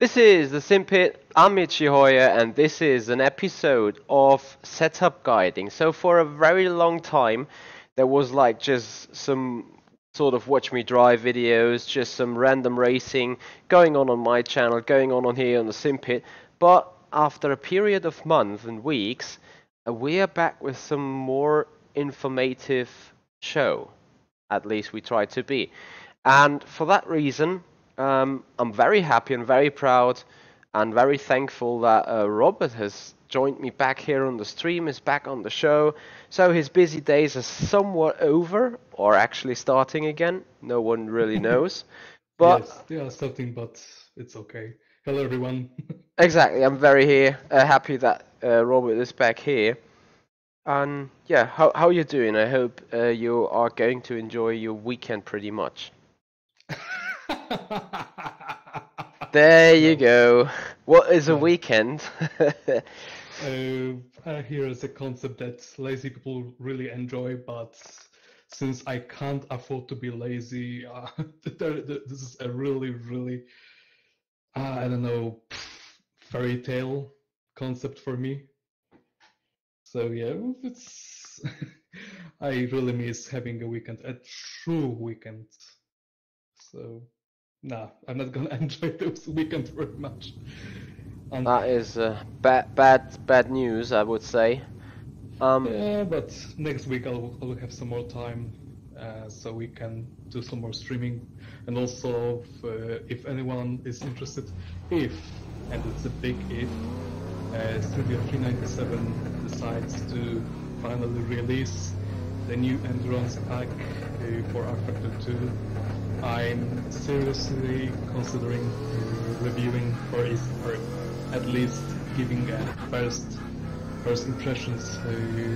This is the Simpit. I'm Michi Hoyer, and this is an episode of setup guiding. So for a very long time, there was like just some sort of watch me drive videos, just some random racing going on my channel, going on here on the Simpit. But after a period of months and weeks, we are back with some more informative show. At least we try to be. And for that reason, I'm very happy and very proud and very thankful that Robert has joined me back here on the stream, is back on the show. So his busy days are somewhat over, or actually starting again. No one really knows. But yes, they are starting, but it's okay. Hello, everyone. Exactly, I'm very happy that Robert is back here. And yeah, how are you doing? I hope you are going to enjoy your weekend pretty much. There you go. What is a weekend? Here is a concept that lazy people really enjoy, but since I can't afford to be lazy, this is a really, I don't know, fairy tale concept for me. So yeah, it's I really miss having a weekend, a true weekend. So, nah, I'm not gonna enjoy those weekends very much. That is bad news, I would say. Yeah, but next week I'll have some more time, so we can do some more streaming. And also, if anyone is interested, and it's a big if, Studio 397 decides to finally release the new endurance pack for rFactor 2. I'm seriously considering reviewing, or at least giving a first impressions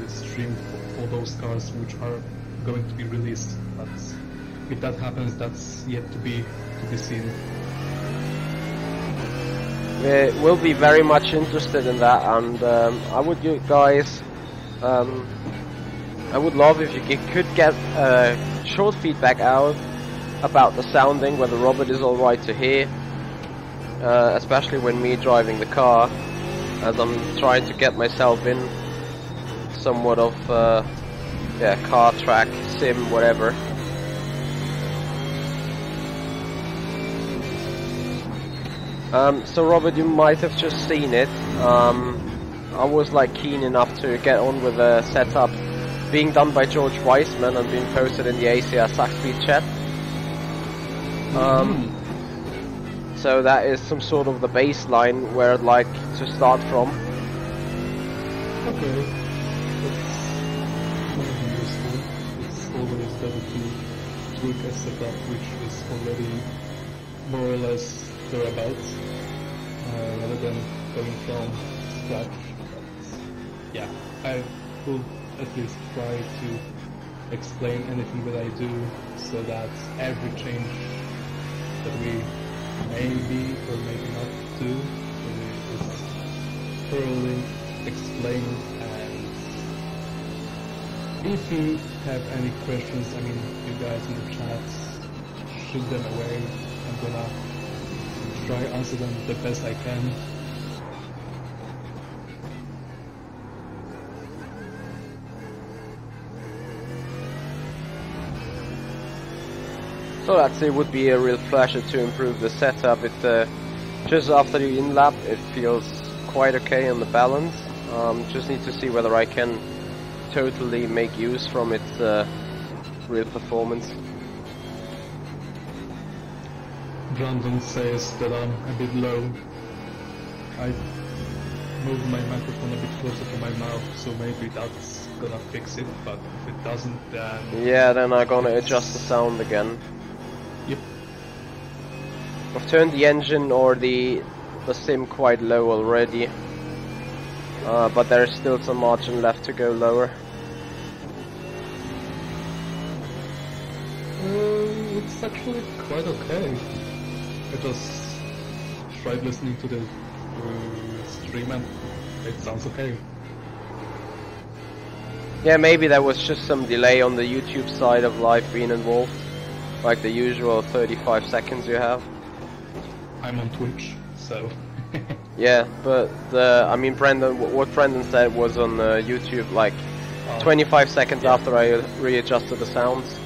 stream for those cars which are going to be released. But if that happens, that's yet to be seen. We'll be very much interested in that, and I would, you guys, I would love if you could get short feedback out about the sounding, whether Robert is alright to hear, especially when me driving the car, as I'm trying to get myself in somewhat of car track, sim, whatever. So Robert, you might have just seen it. I was like keen enough to get on with the setup being done by George Weissman and being posted in the ACR Zakspeed chat. So that is some sort of the baseline where I'd like to start from. Okay. It's useful. It's always better to tweak a setup which is already more or less thereabouts, rather than going from scratch. But yeah, I will at least try to explain anything that I do so that every change that we maybe or maybe not do is thoroughly explained. And if you have any questions, I mean, you guys in the chats, shoot them away. I'm gonna try answer them the best I can. So it would be a real pleasure to improve the setup. It just after the in-lap, it feels quite okay on the balance. Just need to see whether I can totally make use from its real performance. Brandon says that I'm a bit low. I moved my microphone a bit closer to my mouth, so maybe that's gonna fix it, but if it doesn't, then... Yeah, then I'm gonna adjust the sound again. Yep. I've turned the engine or the sim quite low already, but there's still some margin left to go lower. It's actually quite okay. I just tried listening to the stream and it sounds okay. Yeah, maybe there was just some delay on the YouTube side of live being involved, like the usual 35 seconds you have. I'm on Twitch, so... Yeah, but I mean, Brendan, what Brendan said was on YouTube, like 25 seconds after I readjusted the sounds.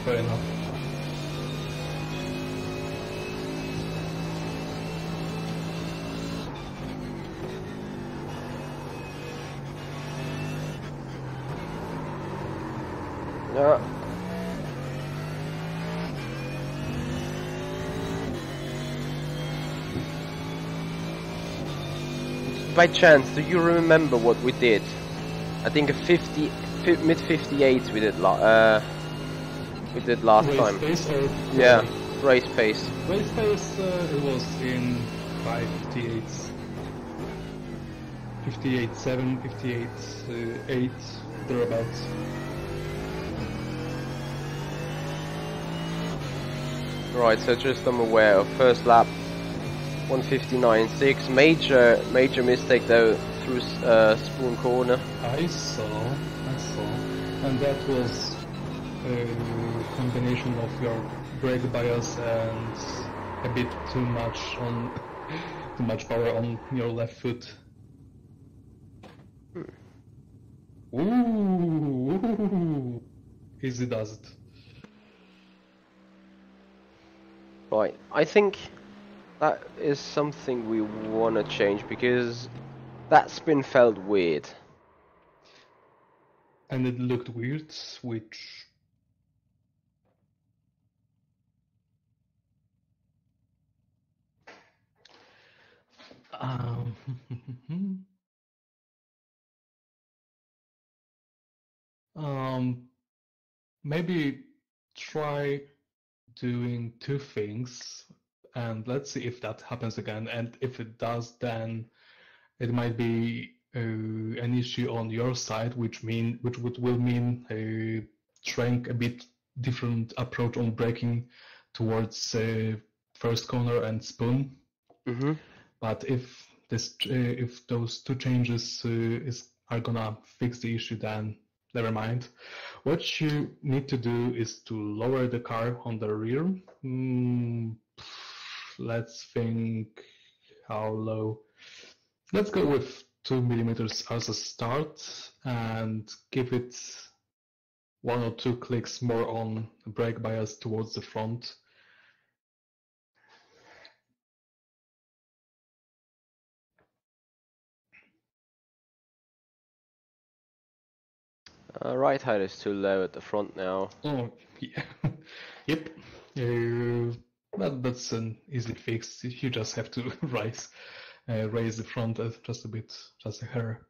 Fair enough. Yeah. By chance, do you remember what we did? I think a mid 58s we did last race time. Pace or yeah, race pace. Race pace, it was in 58s. 58.7, 58.8, thereabouts. Right, so just I'm aware of first lap 159.6. Major mistake though through Spoon Corner. I saw, and that was a combination of your brake bias and a bit too much power on your left foot. Ooh, easy does it. Right, I think that is something we want to change because that spin felt weird. And it looked weird, which... maybe try doing two things, and let's see if that happens again. And if it does, then it might be an issue on your side, which will mean trying a bit different approach on braking towards first corner and spoon. Mm-hmm. But if those two changes are gonna fix the issue, then never mind. What you need to do is to lower the car on the rear. Let's think how low. Let's go with 2 millimeters as a start and give it 1 or 2 clicks more on brake bias towards the front. Right height is too low at the front now. Oh, yeah. Yep. That's an easy fix. You just have to raise the front just a bit, just a hair.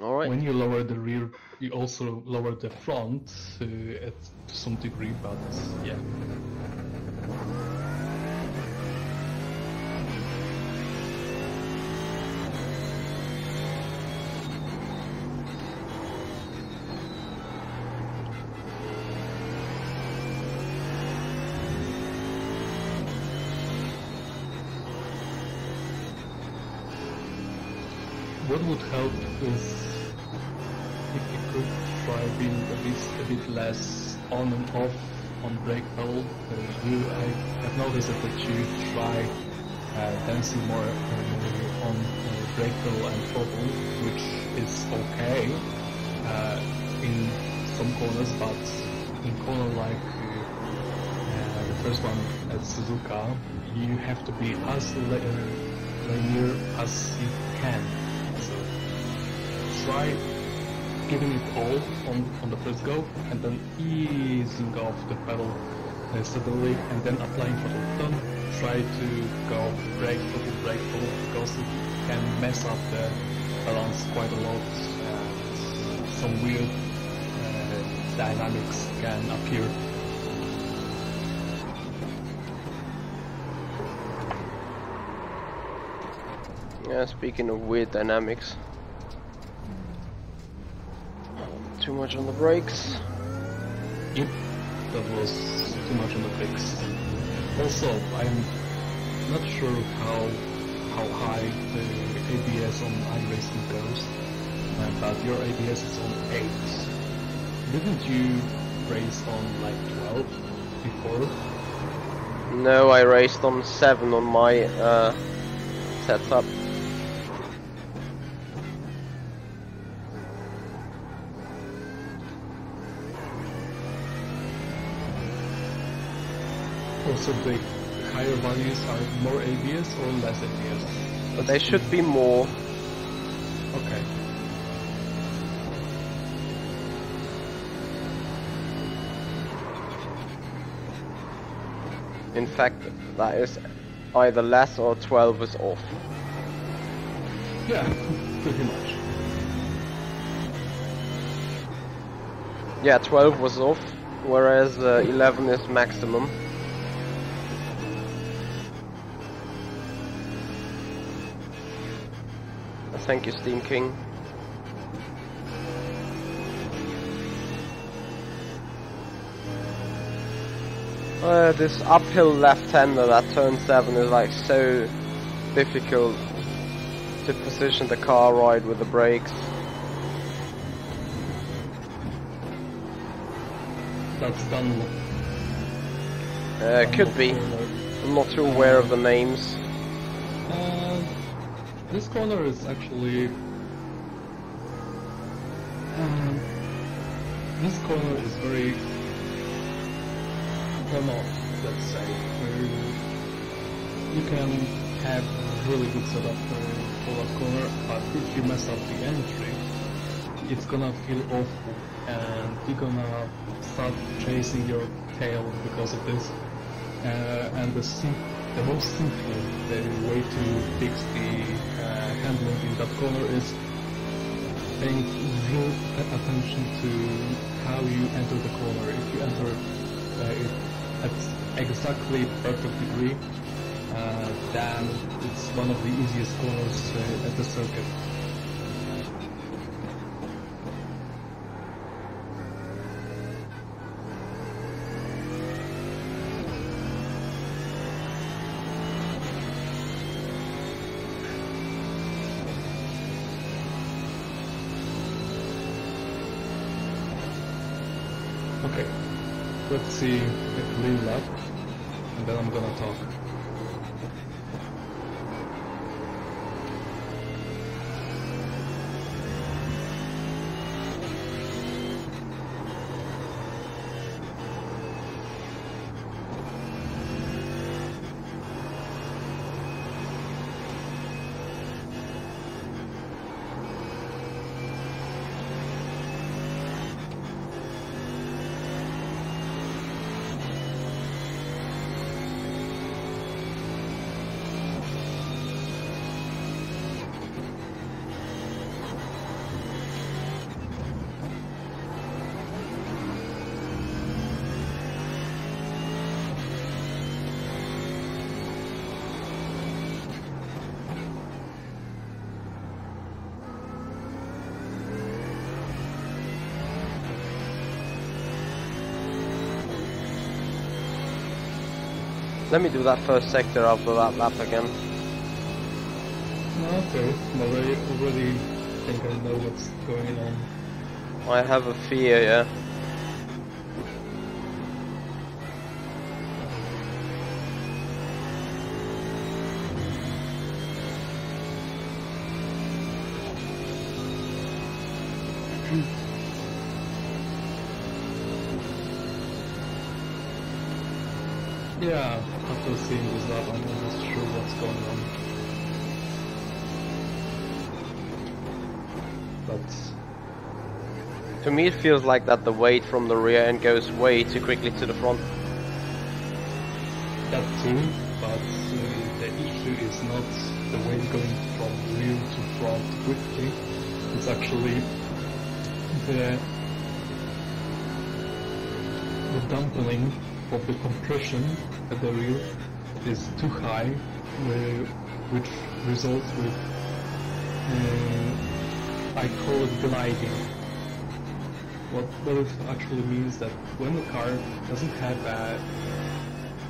All right. When you lower the rear, you also lower the front to some degree, but yeah. What would help is if you could try being a bit less on and off on brake pedal. I have noticed that you try dancing more on brake pedal and throttle, which is okay in some corners, but in corner like the first one at Suzuka, you have to be as linear as you can. Try giving it all on the first go and then easing off the pedal steadily and then applying throttle. Don't try to go brake throttle because it can mess up the balance quite a lot and some weird dynamics can appear. Yeah, speaking of weird dynamics. Too much on the brakes. Yep, that was too much on the brakes. Also, I'm not sure how high the ABS on iRacing goes, but your ABS is on 8. Didn't you race on like 12 before? No, I raced on 7 on my setup. Also, the higher values are more ABS or less ABS? But they should be more. Okay. In fact, that is either less or 12 is off. Yeah, pretty much. Yeah, 12 was off, whereas 11 is maximum. Thank you, Steam King. This uphill left-hander at turn 7 is like so difficult to position the car right with the brakes. That's done. Could be. I'm not too aware of the names. This corner is actually... this corner is very... turn-off, let's say. You can have really good setup for that corner, but if you mess up the entry, it's gonna feel awful, and you're gonna start chasing your tail because of this. And the most simple way to fix the handling in that corner is paying real attention to how you enter the corner. If you enter it at exactly perfect degree, then it's one of the easiest corners at the circuit. Okay, let's see a clean lap, and then I'm gonna talk. Let me do that first sector after that lap again. Okay, I already think I know what's going on. I have a fear, yeah. Yeah, after seeing this lap, I'm not sure what's going on. But To me it feels like that the weight from the rear end goes way too quickly to the front. that too, but the issue is not the weight going from rear to front quickly. It's actually the dampening of the compression at the rear is too high, which results with I call it gliding. What it actually means that when the car doesn't have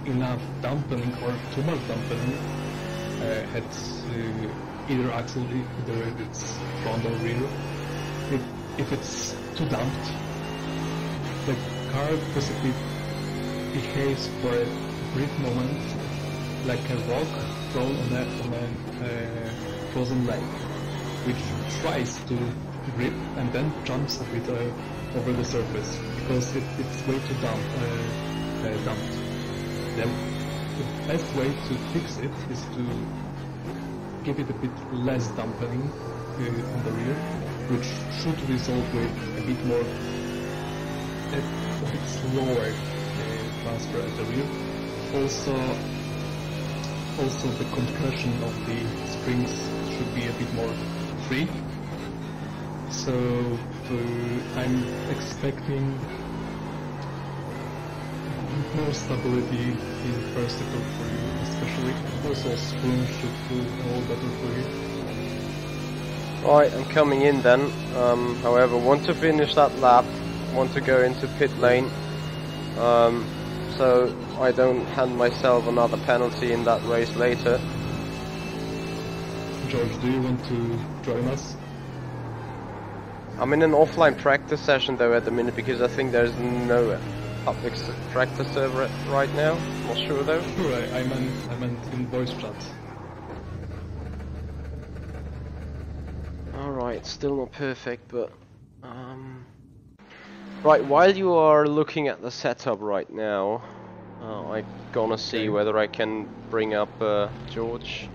enough dampening or too much dampening at either axle, either it's front or rear, if it's too damped, the car basically behaves for a brief moment, like a rock thrown on a frozen lake, which tries to grip and then jumps a bit over the surface because it's way too dumped. The best way to fix it is to give it a bit less dampening on the rear, which should result with a bit slower transfer at the rear. Also the compression of the springs should be a bit more free. So I'm expecting more stability in first sector for you, especially. Also spoon should do a little better for you. Alright, I'm coming in then. However, want to finish that lap, want to go into pit lane, so I don't hand myself another penalty in that race later. George, do you want to join us? I'm in an offline practice session though at the minute because I think there's no public practice server right now. Not sure though. Right, I meant in voice chat. Alright, still not perfect, but right, while you are looking at the setup right now, I'm gonna see whether I can bring up George.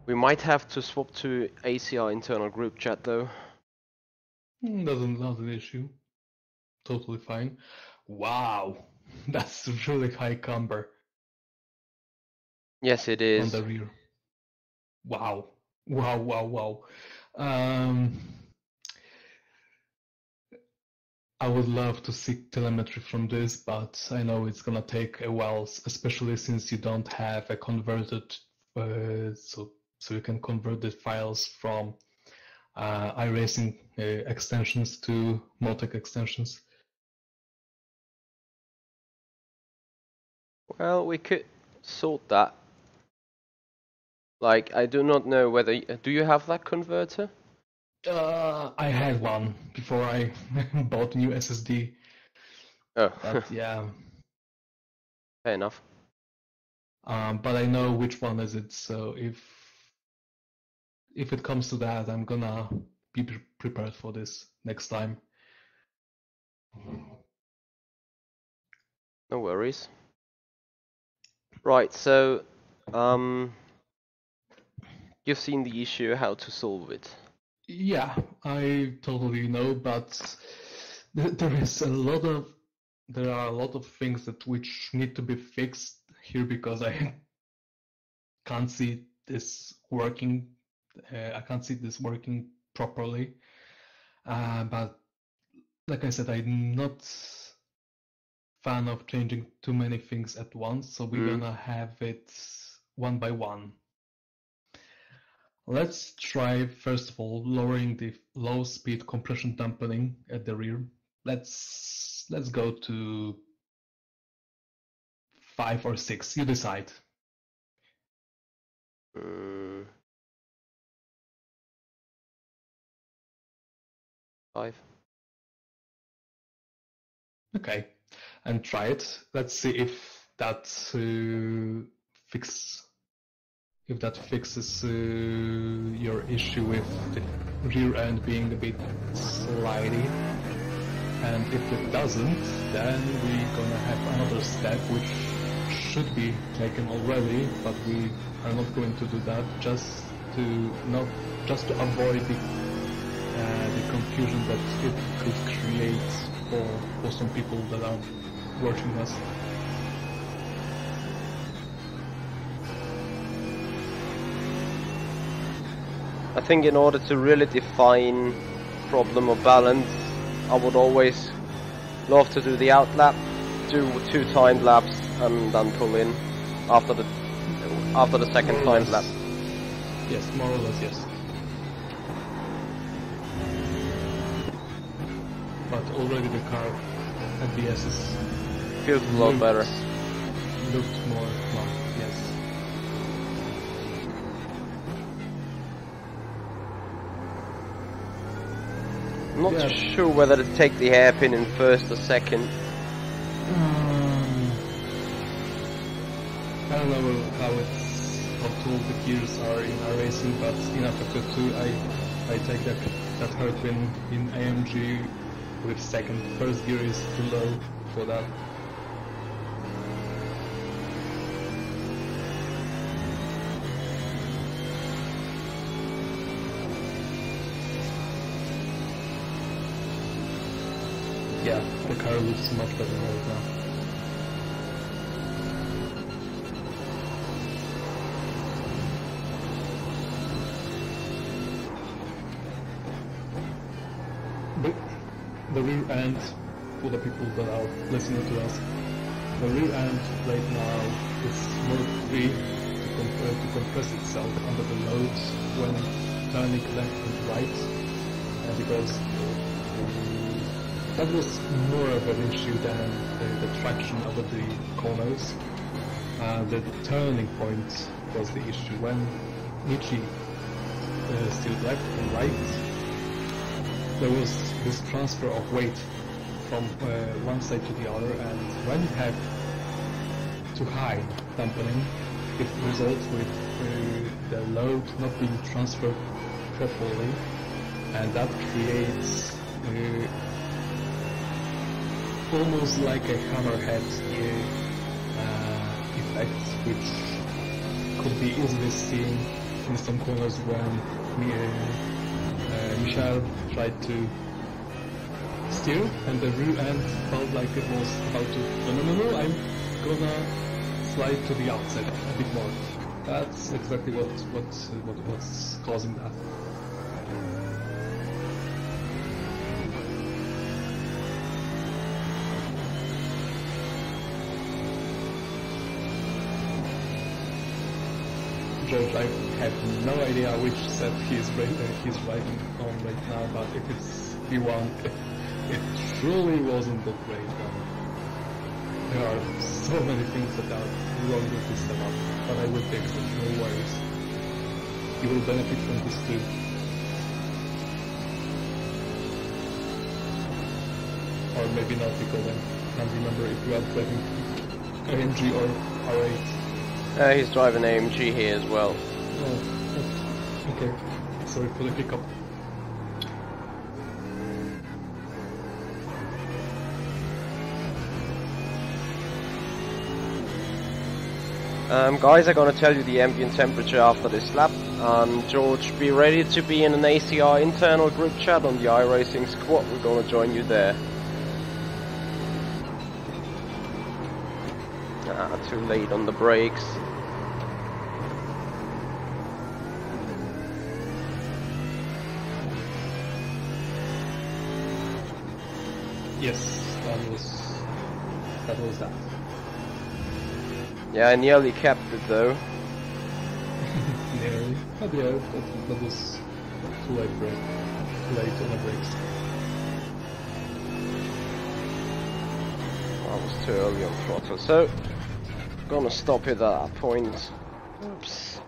We might have to swap to ACR internal group chat though. Not an issue. Totally fine. Wow, that's really high camber. Yes, it is. On the rear. Wow. I would love to see telemetry from this, but I know it's gonna take a while, especially since you don't have a converted, so you can convert the files from iRacing extensions to Motec extensions. Well, we could sort that. Like, I do not know whether... do you have that converter? I had one before I bought new SSD. Oh. But yeah. Fair enough. But I know which one is it, so if it comes to that, I'm gonna be prepared for this next time. No worries. Right, so you've seen the issue, how to solve it. Yeah, I totally know, but there are a lot of things which need to be fixed here because I can't see this working. I can't see this working properly. But like I said, I'm not fan of changing too many things at once, so we're gonna have it one by one. Let's try first of all lowering the low speed compression dampening at the rear. Let's go to 5 or 6. You decide. 5. Okay, and try it. Let's see if that fixes your issue with the rear end being a bit slidey. And if it doesn't, then we're gonna have another step which should be taken already, but we are not going to do that just to avoid the confusion that it could create for some people that are watching us. I think in order to really define problem or balance, I would always love to do the out lap, do 2 timed laps, and then pull in after the second timed lap. Yes, more or less, yes. But already the car at the SS feels a lot better. Looked more plump, yes. not Yeah. sure whether to take the hairpin in first or second. I don't know how tall the gears are in iRacing, but in rFactor 2 I take that hairpin in AMG with second. First gear is too low for that. Yeah, the car looks much better right now. The rear end, for the people that are listening to us, the rear end right now is more free to compress itself under the load when turning left and right, because that was more of an issue than the traction over the corners. The turning point was the issue. When Michi steered left and right, there was this transfer of weight from one side to the other, and when you have too high dampening, it results with the load not being transferred properly, and that creates almost like a hammerhead effect, which could be easily seen in some corners when Michel tried to steer, and the rear end felt like it was about to, no, I'm gonna slide to the outside a bit more. That's exactly what's causing that. George, I have no idea which set he's riding on right now, but if it's V1, it truly wasn't that great one. There are so many things that are wrong with this setup, but I will fix it, no worries. You will benefit from this too. Or maybe not, because I can't remember if you are driving AMG or R8. He's driving AMG here as well. Oh, okay. Sorry for the hiccup. Guys, I'm gonna tell you the ambient temperature after this lap. George, be ready to be in an ACR internal group chat on the iRacing squad. We're gonna join you there. Too late on the brakes. Yes, that was that. Yeah, I nearly kept it though. Nearly. But yeah, that was too late on the brakes. I was too early on throttle, so gonna stop it at that point. Oops.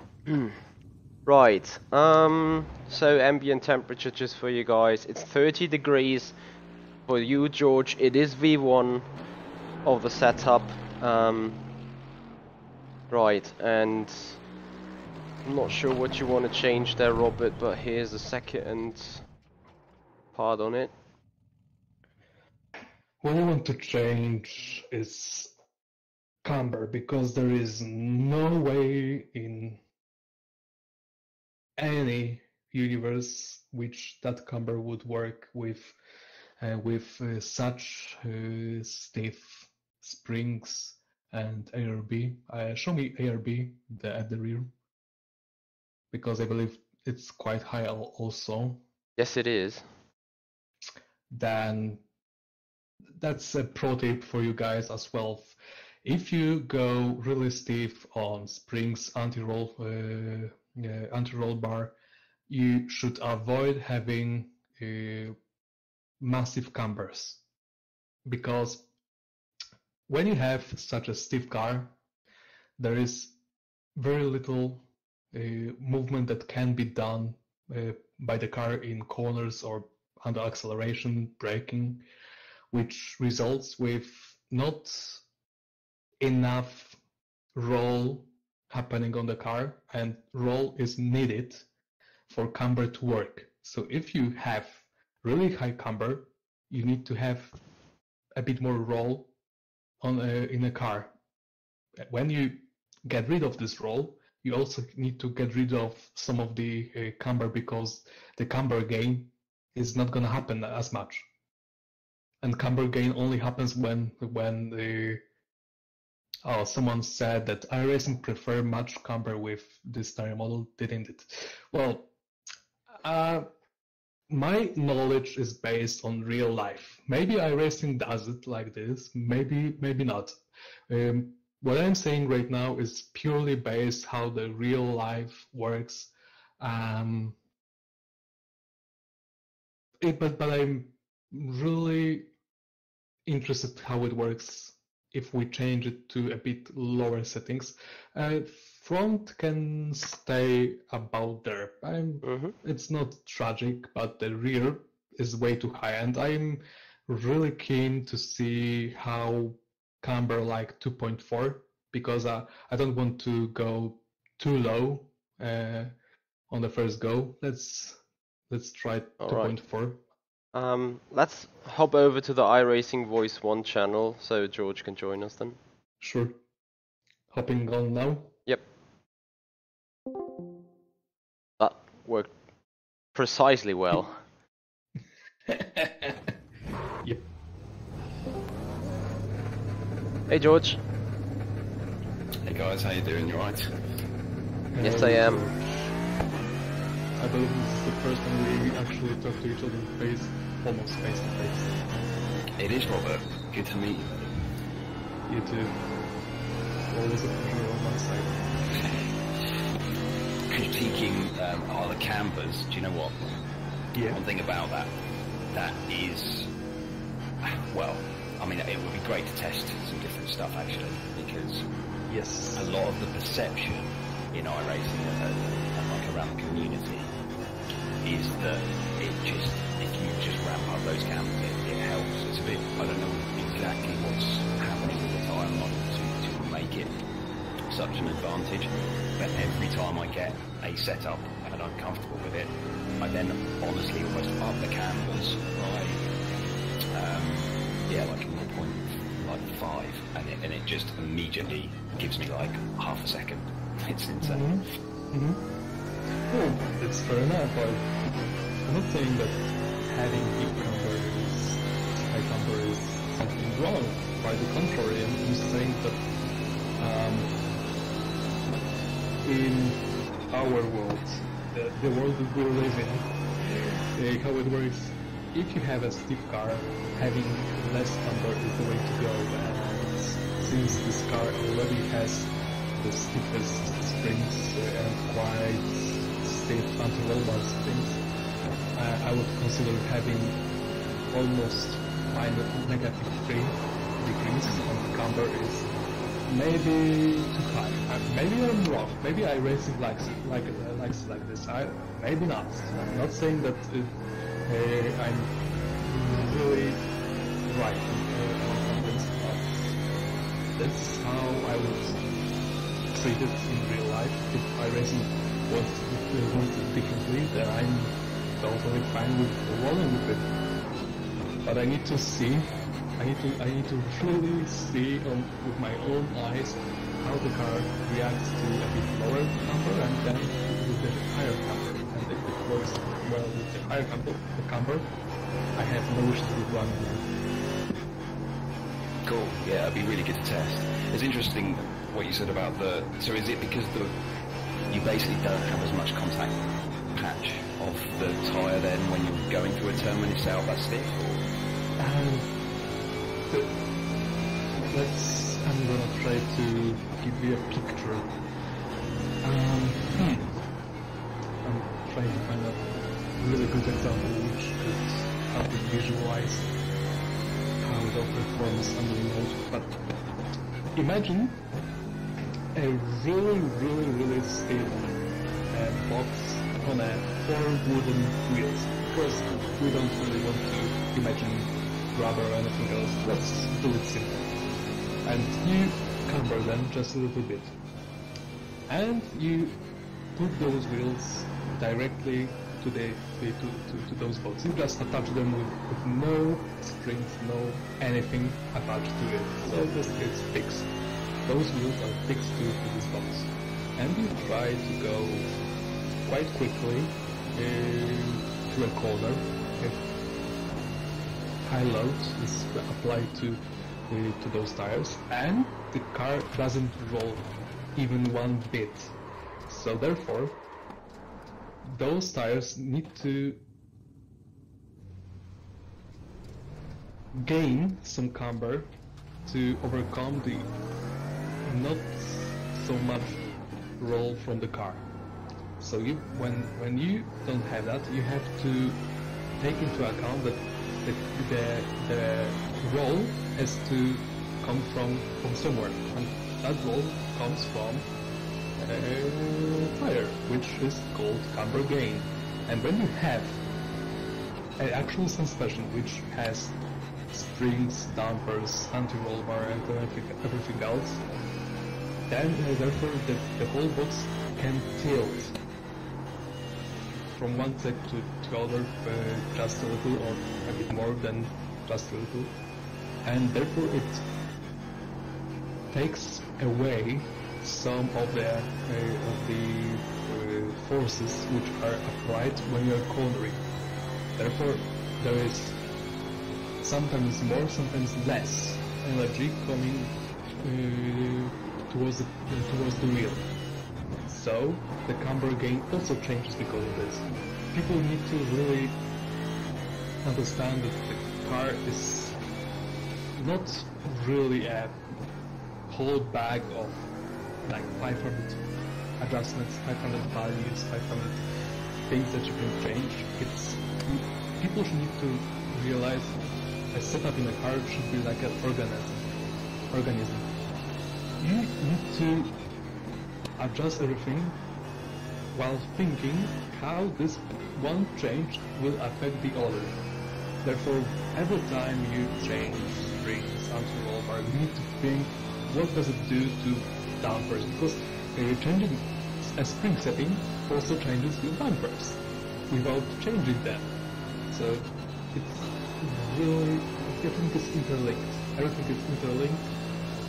Right. So ambient temperature, just for you guys, it's 30 degrees. For you, George, it is V1 of the setup. Right, and I'm not sure what you want to change there, Robert, but here's the second part on it. What I want to change is camber, because there is no way in any universe which that camber would work with such stiff springs and ARB. Show me ARB at the rear, because I believe it's quite high also. Yes, it is. Then that's a pro tip for you guys as well. If you go really stiff on springs, anti-roll bar, you should avoid having massive cambers, because when you have such a stiff car, there is very little movement that can be done by the car in corners or under acceleration, braking, which results with not enough roll happening on the car, and roll is needed for camber to work. So if you have really high camber, you need to have a bit more roll in a car. When you get rid of this roll, you also need to get rid of some of the camber, because the camber gain is not going to happen as much. And camber gain only happens when someone said that iRacing prefer much camber with this tire model, didn't it? Well, my knowledge is based on real life. Maybe iRacing does it like this, maybe not. What I'm saying right now is purely based how the real life works. But I'm really interested how it works if we change it to a bit lower settings. Front can stay about there. It's not tragic, but the rear is way too high, and I'm really keen to see how camber like 2.4, because I don't want to go too low on the first go. Let's try 2.4. Let's hop over to the iRacing Voice 1 channel so George can join us then. Sure. Hopping on now? Yep. That worked precisely well. Yep. Hey George. Hey guys, how you doing? You alright? Yes, I am. I believe this is the first time we actually talk to each other almost face to face. It is, Robert. Good to meet you. You too. Always a pleasure on my side. Critiquing are the cambers. Do you know what? Yeah. One thing about that is, well, I mean, it would be great to test some different stuff actually, because yes, a lot of the perception in iRacing and like around the community is that if you just ramp up those cambers, it helps. It's a bit, I don't know exactly what's happening with the tyre model to make it such an advantage, but every time I get a setup and I'm comfortable with it, I then honestly almost up the cambers by like 0.5, and it just immediately gives me like half a second. It's insane. Well, it's fair enough. I'm not saying that having high camber is something wrong. Quite the contrary, I'm just saying that in our world, the world that we live in, how it works, if you have a stiff car, having less camber is the way to go. And since this car already has the stiffest springs and quite stiff anti-roll springs, I would consider having almost -3 degrees on the camber is maybe too high. Maybe I'm wrong. Maybe iRacing likes like this. Maybe not. I'm not saying that I'm really right on this, but that's how I would treat it in real life. If iRacing wants it differently, then I'm totally fine with rolling with it. But I need to see. I need to really see with my own eyes how the car reacts to a bit lower camber and then with the higher camber. And if it works well with the higher camber, I have no issues with running it. Cool. Yeah, it'd be really good to test. It's interesting what you said about so is it because you basically don't have as much contact patch of the tyre then when you're going through a turn when it's out that stiff? I'm gonna try to give you a picture. I'm trying to find a really good example which could help you visualize how it all performs under load. But imagine a really stiff box on a 4 wooden wheels, because we don't really want to imagine rubber or anything else. Let's do it simple. And you camber them just a little bit. And you put those wheels directly to those bolts. You just attach them with no strings, no anything attached to it. So this is fixed. Those wheels are fixed to these bolts. And you try to go quite quickly to a corner. If high load is applied to those tires, and the car doesn't roll even one bit. So therefore, those tires need to gain some camber to overcome the not so much roll from the car. So when you don't have that, you have to take into account that the roll has to come from somewhere, and that roll comes from tire, which is called camber gain. And when you have an actual suspension which has springs, dampers, anti-roll bar, and everything else, then therefore the whole box can tilt from one side to the other just a little, or a bit more than just a little, and therefore it takes away some of the forces which are applied when you are cornering. Therefore, there is sometimes more, sometimes less energy coming towards the wheel. So the camber gain also changes because of this. People need to really understand that the car is not really a whole bag of like 500 adjustments, 500 values, 500 things that you can change. People should need to realize a setup in a car should be like an organism. You need to adjust everything while thinking how this one change will affect the other. Therefore, every time you change springs, anti-roll bar, you need to think what does it do to dampers, because changing a spring setting also changes your dampers without changing them. So it's really, everything is interlinked. Everything is interlinked,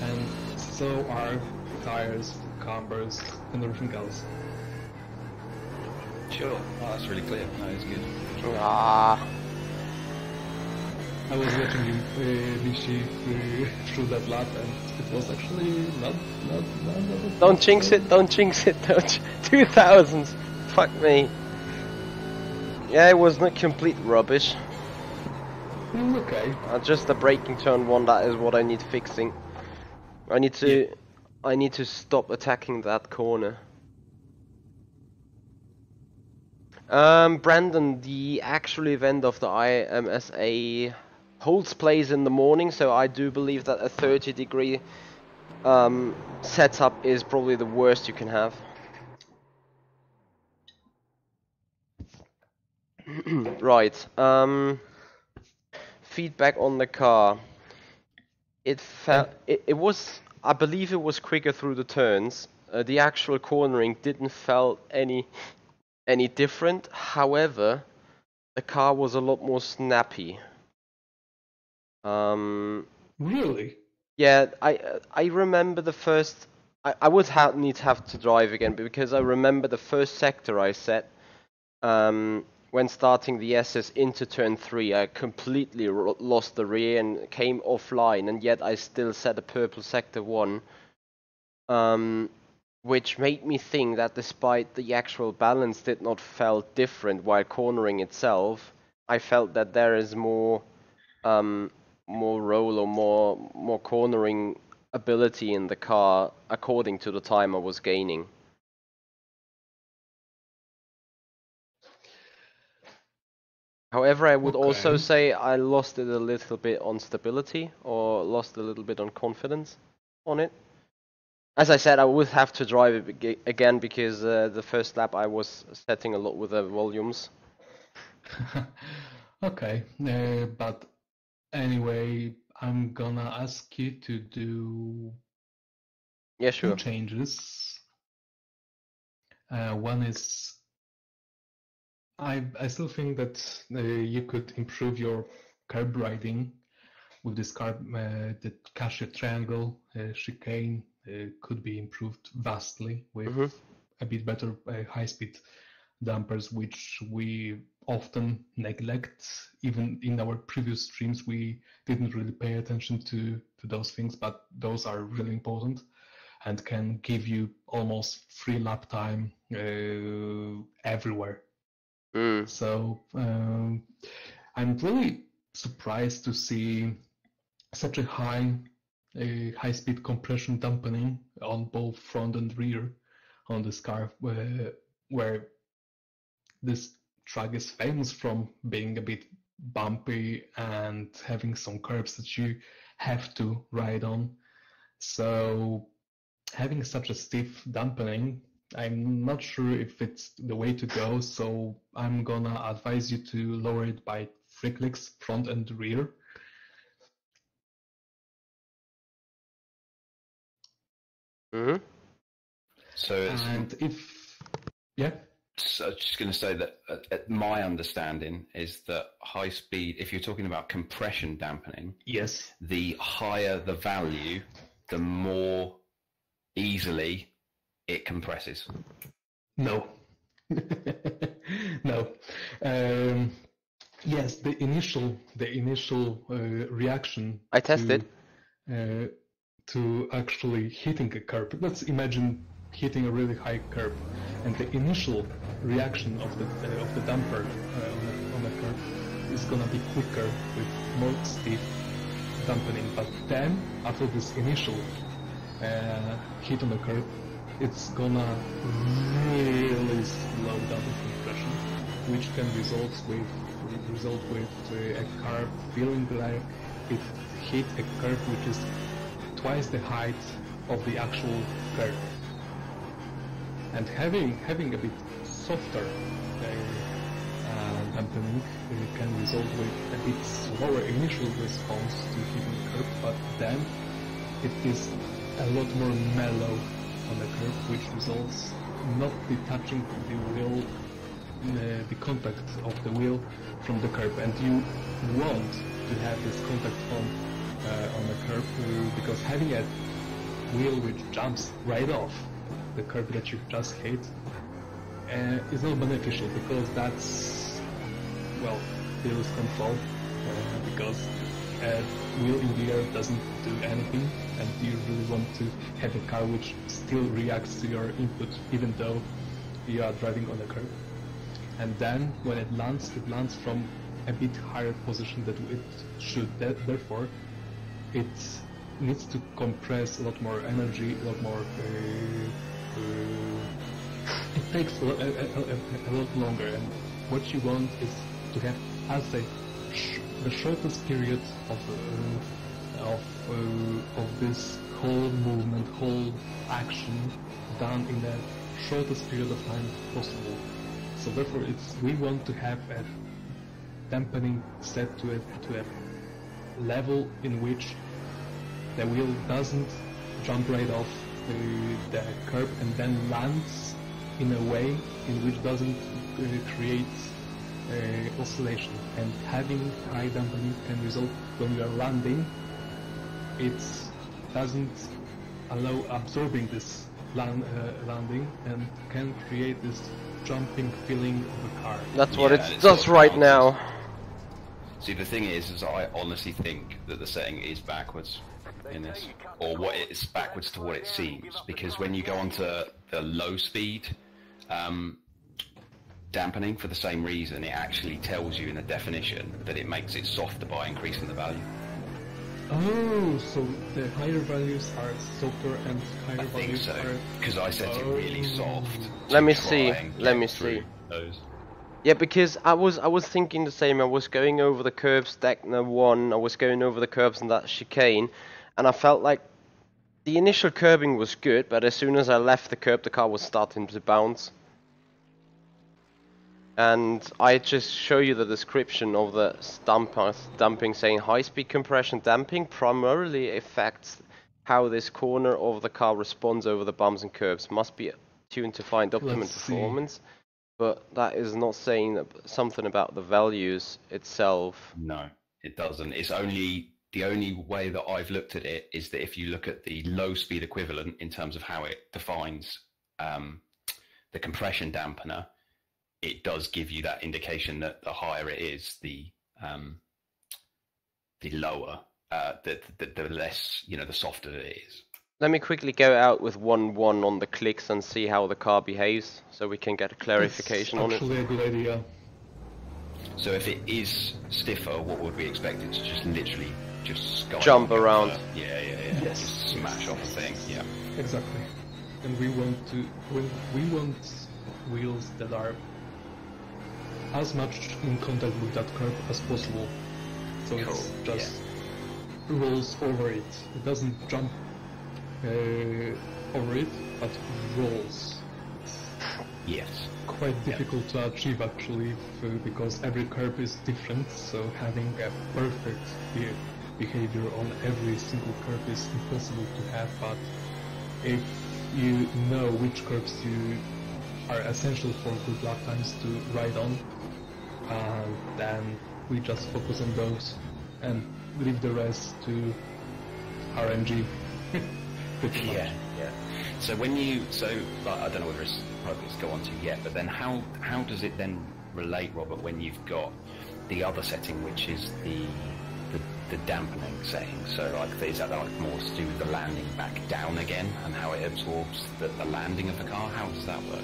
and so are tires, cambers, and everything else. Sure. Oh, that's really clear. No, it's good. I was watching Michi through that lap, and it was actually not Don't jinx it, don't jinx it, don't 2000s, fuck me. Yeah, it was not complete rubbish. Okay. Just the braking turn one, that is what I need fixing. I need to stop attacking that corner. Brandon, the actual event of the IMSA holds place in the morning, so I do believe that a 30-degree setup is probably the worst you can have. Right. Feedback on the car. It was, I believe it was quicker through the turns. The actual cornering didn't felt any different. However, the car was a lot more snappy. Really? Yeah, I remember the first. I would need to have to drive again, because I remember the first sector I set. When starting the SS into turn 3, I completely lost the rear and came offline, and yet I still set a purple sector 1, which made me think that despite the actual balance did not felt different while cornering itself, I felt that there is more roll or more cornering ability in the car according to the time I was gaining. However, I would also say I lost it a little bit on stability, or lost a little bit on confidence on it. As I said, I would have to drive it again because the first lap I was setting a lot with the volumes. Okay, but anyway, I'm gonna ask you to do Yeah, two sure. changes. One is I still think that you could improve your curb riding with this curb. The cashier triangle chicane could be improved vastly with a bit better high-speed dampers, which we often neglect. Even in our previous streams, we didn't really pay attention to those things, but those are really important and can give you almost free lap time everywhere. So I'm really surprised to see such a high-speed compression dampening on both front and rear on this car, where this track is famous from being a bit bumpy and having some curves that you have to ride on. So having such a stiff dampening, I'm not sure if it's the way to go, so I'm gonna advise you to lower it by 3 clicks, front and rear. So and if, yeah? So I was just going to say that my understanding is that high speed, if you're talking about compression dampening, yes, the higher the value, the more easily it compresses. No. No. Yes, the initial reaction I tested to actually hitting a curb. Let's imagine hitting a really high curb, and the initial reaction of the damper on the curb is gonna be quicker with more stiff dampening. But then, after this initial hit on the curb, it's gonna really slow down the compression, which can result with a car feeling like it hit a curve which is twice the height of the actual curve. And having a bit softer dampening can result with a bit slower initial response to hitting the curve, but then it is a lot more mellow on the curve, which results not detaching the wheel, the contact of the wheel from the curb, and you want to have this contact on the curb because having a wheel which jumps right off the curb that you just hit is not beneficial, because that's, well, lose control, because a wheel in the air doesn't do anything, and you really want to have a car which still reacts to your input even though you are driving on a curb. And then when it lands from a bit higher position than it should. Therefore, it needs to compress a lot more energy, a lot more. It takes a lot longer, and what you want is to have, I'll say, the shortest period of this whole movement, whole action done in the shortest period of time possible. So therefore, we want to have a dampening set to a level in which the wheel doesn't jump right off the curb and then lands in a way in which doesn't create oscillation. And having high dampening can result when you are landing, it doesn't allow absorbing this landing and can create this jumping feeling of the car. That's what it does right now. See, the thing is I honestly think that the setting is backwards in this, or what it's backwards to what it seems, because when you go onto the low speed dampening for the same reason, it actually tells you in the definition that it makes it softer by increasing the value. Oh, so the higher values are softer and higher values so, are... because I set it really soft. Let me see. Those. Yeah, because I was thinking the same. I was going over the curves, Deckner 1, I was going over the curves in that chicane, and I felt like the initial curbing was good, but as soon as I left the curb, the car was starting to bounce. And I just show you the description of the damping, saying high-speed compression damping primarily affects how this corner of the car responds over the bumps and curves. Must be tuned to find optimum performance. But that is not saying something about the values itself. No, it doesn't. It's only the only way that I've looked at it is that if you look at the low speed equivalent in terms of how it defines the compression dampener, it does give you that indication that the higher it is, the lower, the less, the softer it is. Let me quickly go out with 1-1 on the clicks and see how the car behaves, so we can get a clarification on it. Actually, a good idea. So if it is stiffer, what would we expect it to just literally just jump around? Yeah. Yes. Just smash off a thing. Yeah. Exactly. And we want wheels that are as much in contact with that curb as possible. So Cool. it's just rolls over it. It doesn't jump over it, but rolls. Yes. Quite difficult to achieve actually, because every curb is different, so having a perfect behavior on every single curb is impossible to have, but if you know which curbs you are essential for good lap times to ride on, then we just focus on those and leave the rest to RNG. Pretty much. Yeah. So I don't know whether it's appropriate to go on to yet, but then how does it then relate, Robert, when you've got the other setting, which is the dampening setting? So is that more to do with the landing back down again and how it absorbs the landing of the car? How does that work?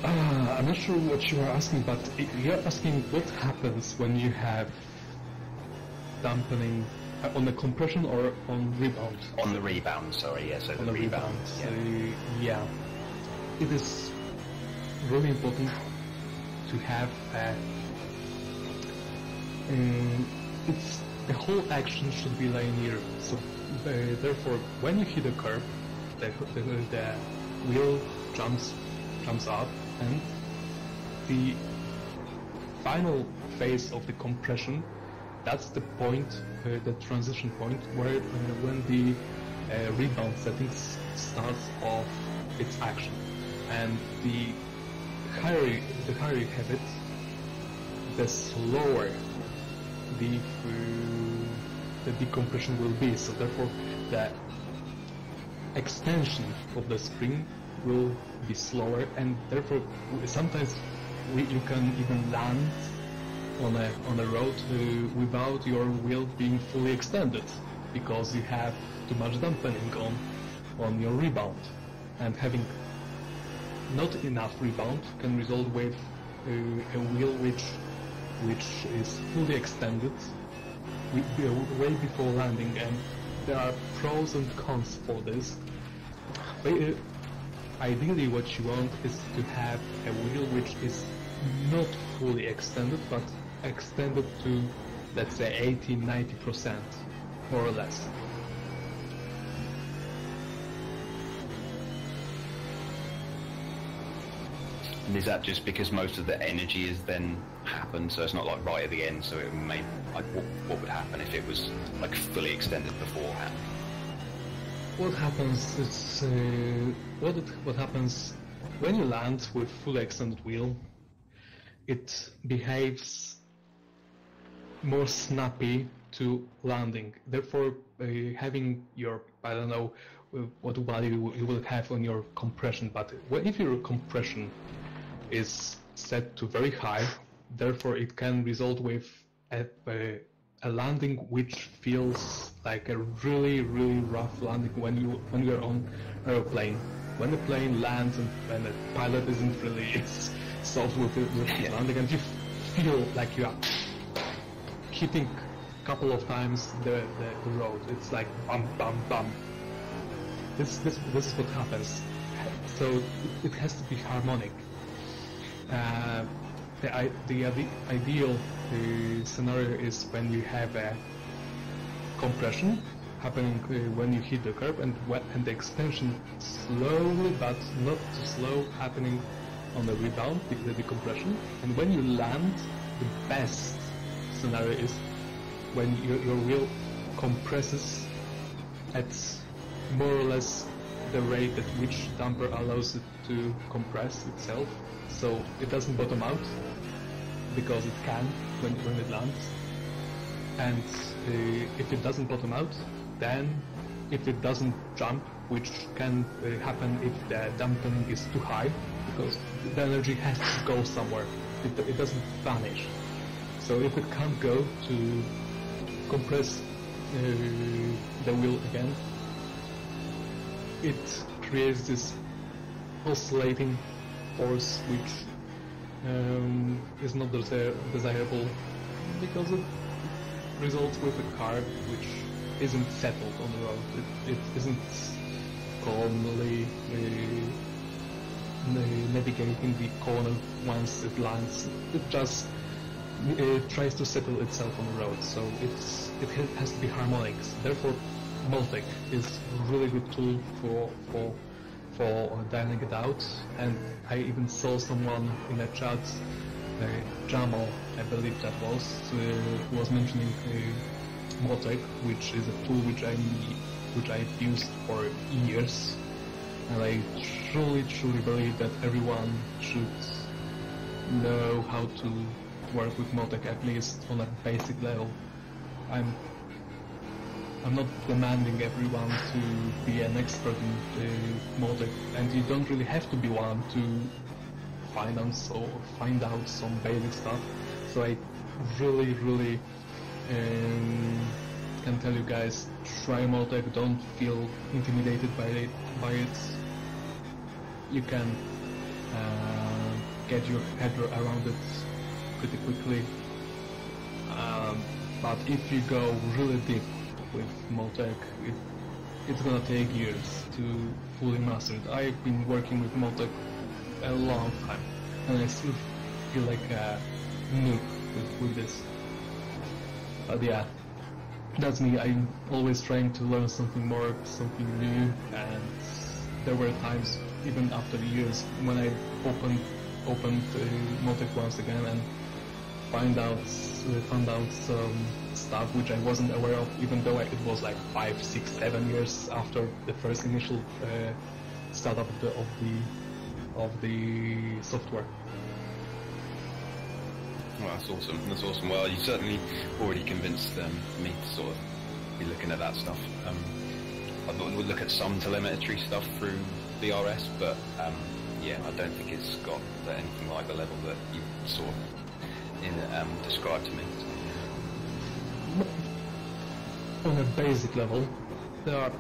I'm not sure what you are asking, but you're asking what happens when you have dampening on the compression or on rebound? On the rebound, sorry, yeah, so the rebound. So, yeah. It is really important to have it's the whole action should be linear. So therefore, when you hit a curve, the wheel jumps up, and the final phase of the compression, that's the point, the transition point, where when the rebound settings starts off its action, and the higher you have it, the slower the decompression will be. So therefore, the extension of the spring will be slower, and therefore sometimes you can even land on a road without your wheel being fully extended, because you have too much dampening on your rebound, and having not enough rebound can result with a wheel which is fully extended way before landing, and there are pros and cons for this. Ideally, what you want is to have a wheel which is not fully extended, but extended to, let's say, 80-90%, more or less. And is that just because most of the energy is then happened, so it's not like right at the end, so it may, like, what would happen if it was like fully extended beforehand? What happens is what happens when you land with fully extended wheel. It behaves more snappy to landing. Therefore, having your, I don't know what value you will have on your compression, but if your compression is set to very high, therefore it can result with a landing which feels like a really rough landing when you're on aeroplane. When the plane lands and the pilot isn't really soft with landing, and you feel like you are hitting a couple of times the road. It's like bum bum bum. This is what happens. So it has to be harmonic. The ideal scenario is when you have a compression, happening when you hit the curb, and the expansion slowly, but not too slow, happening on the rebound, the decompression. And when you land, the best scenario is when your wheel compresses at more or less the rate at which damper allows it to compress itself, so it doesn't bottom out, because it can when it lands. And if it doesn't bottom out, then if it doesn't jump, which can happen if the dampening is too high, because the energy has to go somewhere, it doesn't vanish. So if it can't go to compress the wheel again, it creates this oscillating force which is not desirable, because it results with a car which isn't settled on the road. It isn't calmly navigating the corner once it lands. It just tries to settle itself on the road, so it has to be harmonics. Therefore, Multec is a really good tool for dialing it out. And I even saw someone in a chat, Jamal, I believe that was, who was mentioning Multec, which is a tool which I've used for years, and I truly believe that everyone should know how to work with Multec, at least on a basic level. I'm not demanding everyone to be an expert in Multec, and you don't really have to be one to find out some basic stuff. So I really can tell you guys, try Multec, don't feel intimidated by it. You can get your head around it pretty quickly. But if you go really deep with Multec, it's gonna take years to fully master it. I've been working with Multec a long time, and I still feel like a noob with this. But yeah, that's me. I'm always trying to learn something more, something new, and there were times, even after years, when I opened Multec once again and found out some stuff which I wasn't aware of, even though it was like 5, 6, 7 years after the first initial startup of the software. Well, that's awesome. That's awesome. Well, you certainly already convinced me to sort of be looking at that stuff. I thought we'd look at some telemetry stuff through BRS, but yeah, I don't think it's got anything like the level that you sort of described to me. On a basic level, there are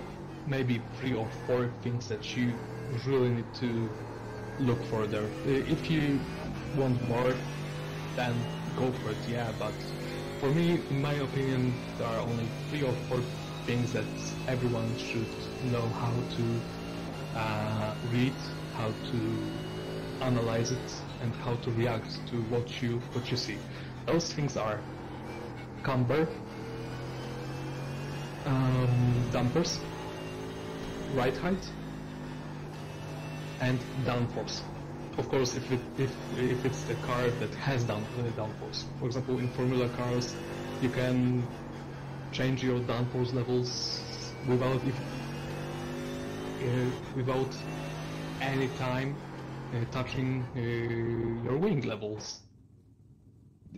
maybe 3 or 4 things that you really need to look for there. If you want more, then go for it, yeah, but for me, in my opinion, there are only 3 or 4 things that everyone should know how to read, how to analyze it, and how to react to what you see. Those things are camber, dampers, ride height, and downforce. Of course, if it's a car that has downforce. For example, in Formula cars, you can change your downforce levels without any time touching your wing levels.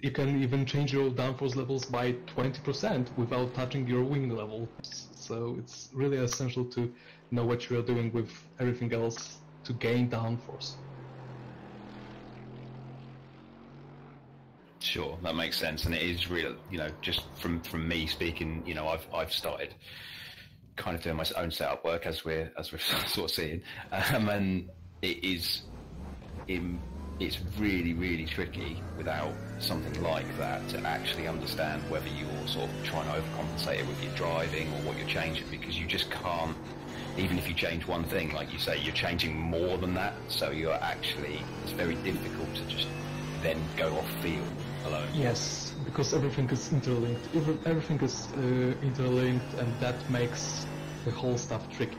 You can even change your downforce levels by 20% without touching your wing levels. So it's really essential to know what you are doing with everything else to gain downforce. Sure, that makes sense, and it is real. You know, just from me speaking, you know, I've started kind of doing my own setup work as we're sort of seeing, and it's really tricky without something like that to actually understand whether you're sort of trying to overcompensate it with your driving or what you're changing, because you just can't. Even if you change one thing, like you say, you're changing more than that, so it's very difficult to just then go off field alone. Yes, because everything is interlinked. Everything is interlinked, and that makes the whole stuff tricky.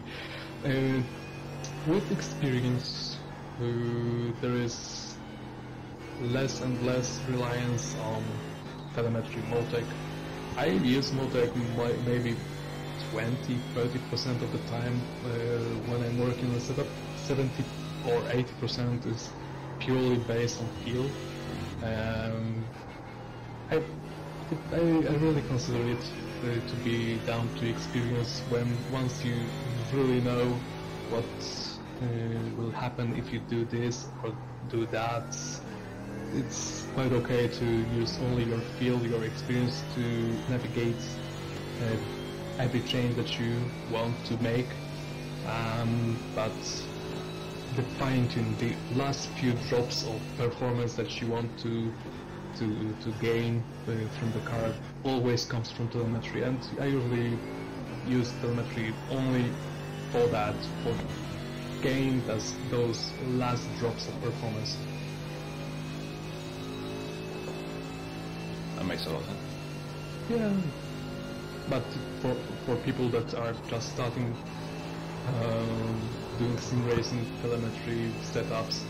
With experience, there is less and less reliance on telemetry, Motec. I use Motec maybe 20-30% of the time when I'm working on setup. 70 or 80% is purely based on feel. I really consider it to be down to experience. Once you really know what will happen if you do this or do that, it's quite okay to use only your feel, your experience to navigate every change that you want to make. But the fine-tune, the last few drops of performance that you want to gain from the car always comes from telemetry, and I usually use telemetry only for that, for gain those last drops of performance. That makes a lot of sense. Yeah, but for people that are just starting doing sim racing telemetry setups,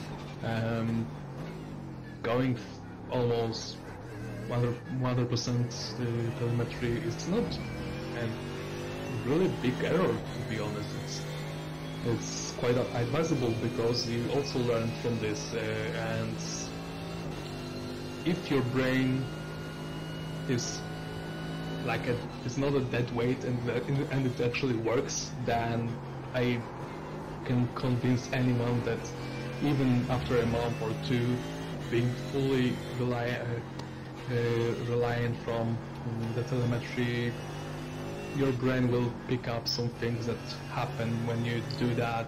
going almost 100% telemetry is not a really big error, to be honest. It's quite advisable because you also learn from this, and if your brain is it's not a dead weight and it actually works, then I can convince anyone that even after a month or two being fully reliant from the telemetry, your brain will pick up some things that happen when you do that,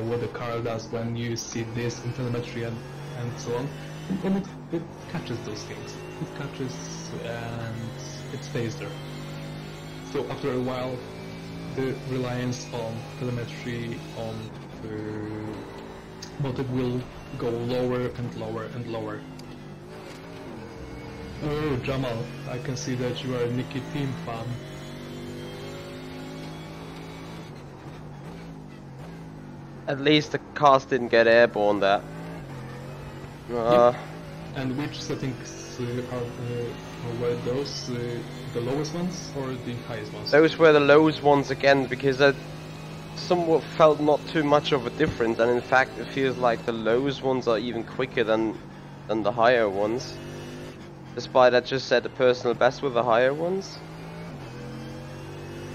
what the car does when you see this in telemetry and so on, and it catches those things. It catches and it stays there. So after a while, the reliance on telemetry on Motec will go lower and lower and lower. Oh, Jamal, I can see that you are a Nicky Team fan. At least the cars didn't get airborne there. Yep. And which settings were those? The lowest ones or the highest ones? Those were the lowest ones again, because I somewhat felt not too much of a difference, and in fact it feels like the lowest ones are even quicker than the higher ones. Despite I just set the personal best with the higher ones.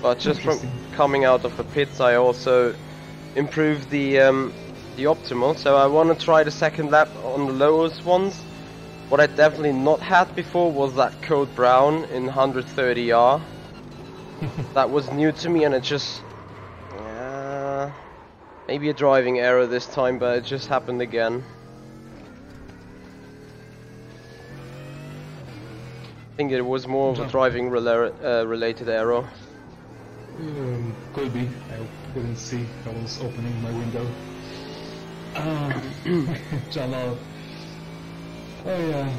But just from coming out of the pits, I also improved the optimal. So I want to try the second lap on the lowest ones. What I definitely not had before was that code brown in 130R. That was new to me, and it just maybe a driving error this time, but it just happened again. I think it was more of a driving related error. Could be. I didn't see. I was opening my window. Jamal. Oh yeah.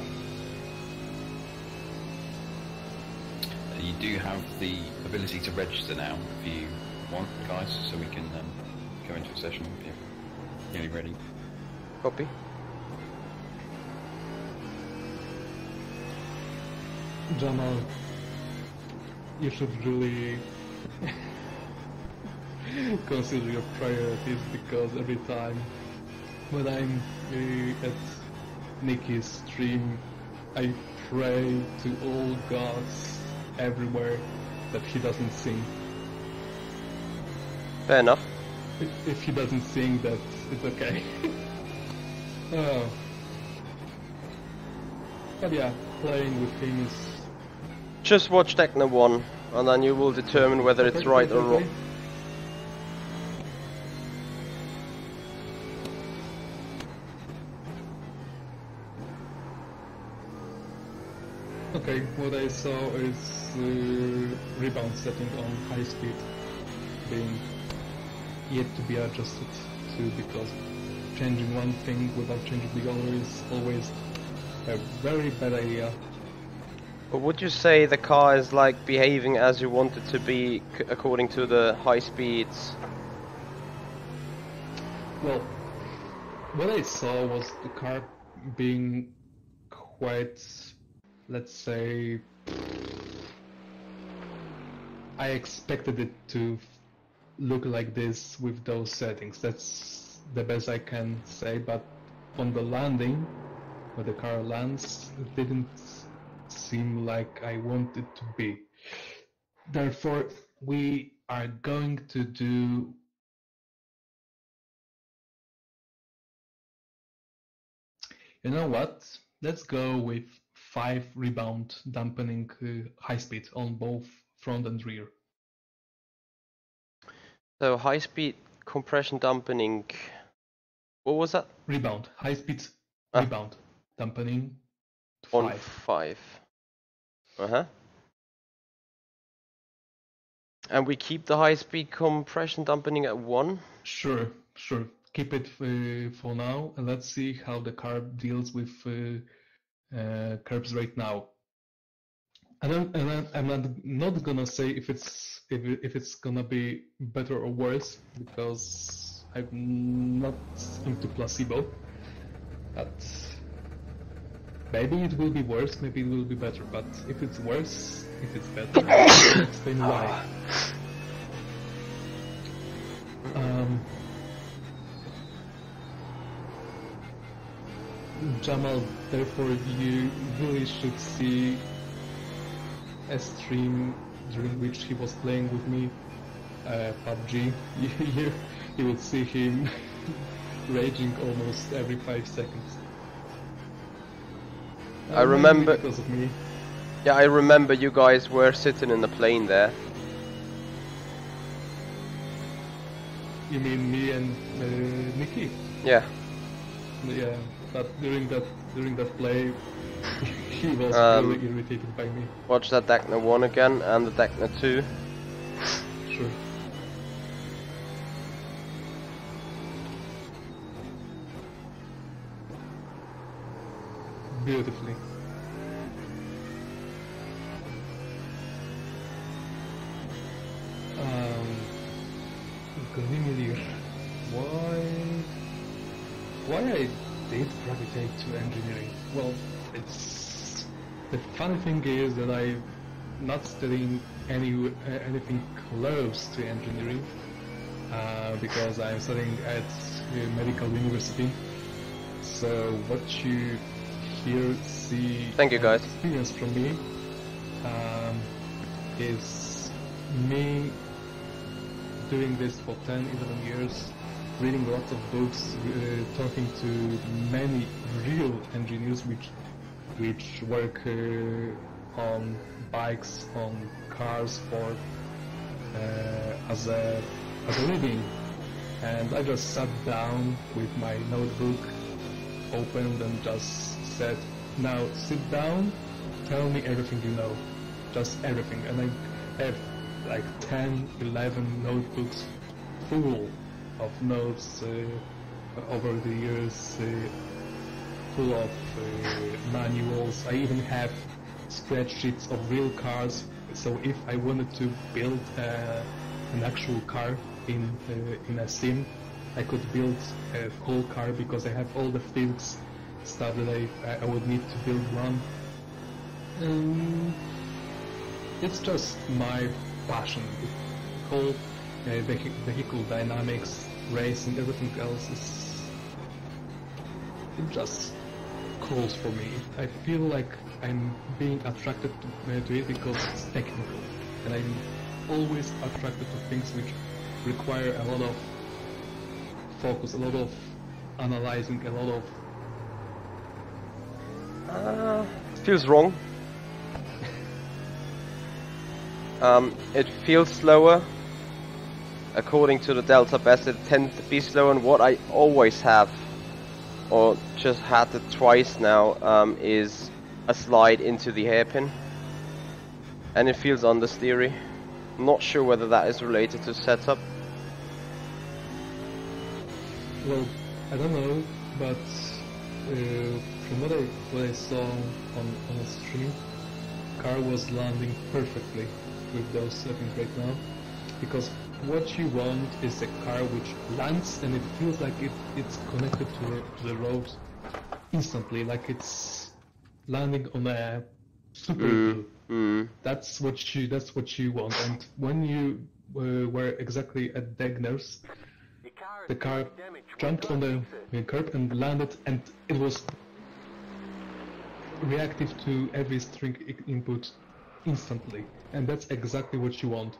You do have the ability to register now if you want, guys, so we can go into a session if you're nearly ready. Copy. Jamal, you should really consider your priorities, because every time when I'm at Nicky's stream, I pray to all gods everywhere that he doesn't sing. Fair enough. If he doesn't sing, that it's okay. Oh. But yeah, playing with him is... Just watch Techno 1, and then you will determine whether it's right or wrong. Okay, what I saw is rebound setting on high speed being yet to be adjusted to, because changing one thing without changing the other is always a very bad idea. But would you say the car is like behaving as you want it to be according to the high speeds? Well, what I saw was the car being quite, let's say, I expected it to look like this with those settings. That's the best I can say, but on the landing, where the car lands, it didn't seem like I want it to be. Therefore, we are going to do you know what? Let's go with 5 rebound dampening high speed on both front and rear. So high speed compression dampening. What was that? Rebound, high speed rebound dampening. On 5. 5. And we keep the high speed compression dampening at 1? Sure. Keep it for now, and let's see how the car deals with curbs right now. I'm not gonna say if it's gonna be better or worse, because I'm not into placebo. But maybe it will be worse, maybe it will be better. But if it's worse, if it's better, I'll explain why. Jamal, therefore you really should see a stream during which he was playing with me PUBG. You would see him raging almost every 5 seconds. I remember because of me. Yeah, I remember you guys were sitting in the plane there. You mean me and Michi? Yeah. Yeah, but during that play, he was really irritated by me. Watch that Dagna 1 again and the Dagna 2. Sure. Beautifully. Glimmer, why I did gravitate to engineering? Well, it's the funny thing is that I'm not studying anything close to engineering because I'm studying at a medical university. So what you see, thank you guys, experience from me is me doing this for 10, 11 years, reading lots of books, talking to many real engineers which work on bikes, on cars for as a living. And I just sat down with my notebook, opened and just said, now sit down, tell me everything you know, just everything. And I have like 10, 11 notebooks full of notes over the years, full of manuals. I even have spreadsheets of real cars, so if I wanted to build an actual car in a sim, I could build a whole car because I have all the physics stuff that I would need to build one. It's just my passion. The whole vehicle dynamics, racing, everything else it just calls for me. I feel like I'm being attracted to it because it's technical, and I'm always attracted to things which require a lot of focus, a lot of analyzing, a lot of... feels wrong. It feels slower. According to the Delta Best, it tends to be slower, and what I always have, or just had it twice now, is a slide into the hairpin. And it feels understeery. Not sure whether that is related to setup. Well, I don't know, but from what I saw on the stream, car was landing perfectly with those settings right now, because what you want is a car which lands and it feels like it's connected to the road instantly, like it's landing on a super glue. That's what you want. And when you were exactly at Degner's, the car jumped on the curb and landed, and it was reactive to every string input instantly, and that's exactly what you want.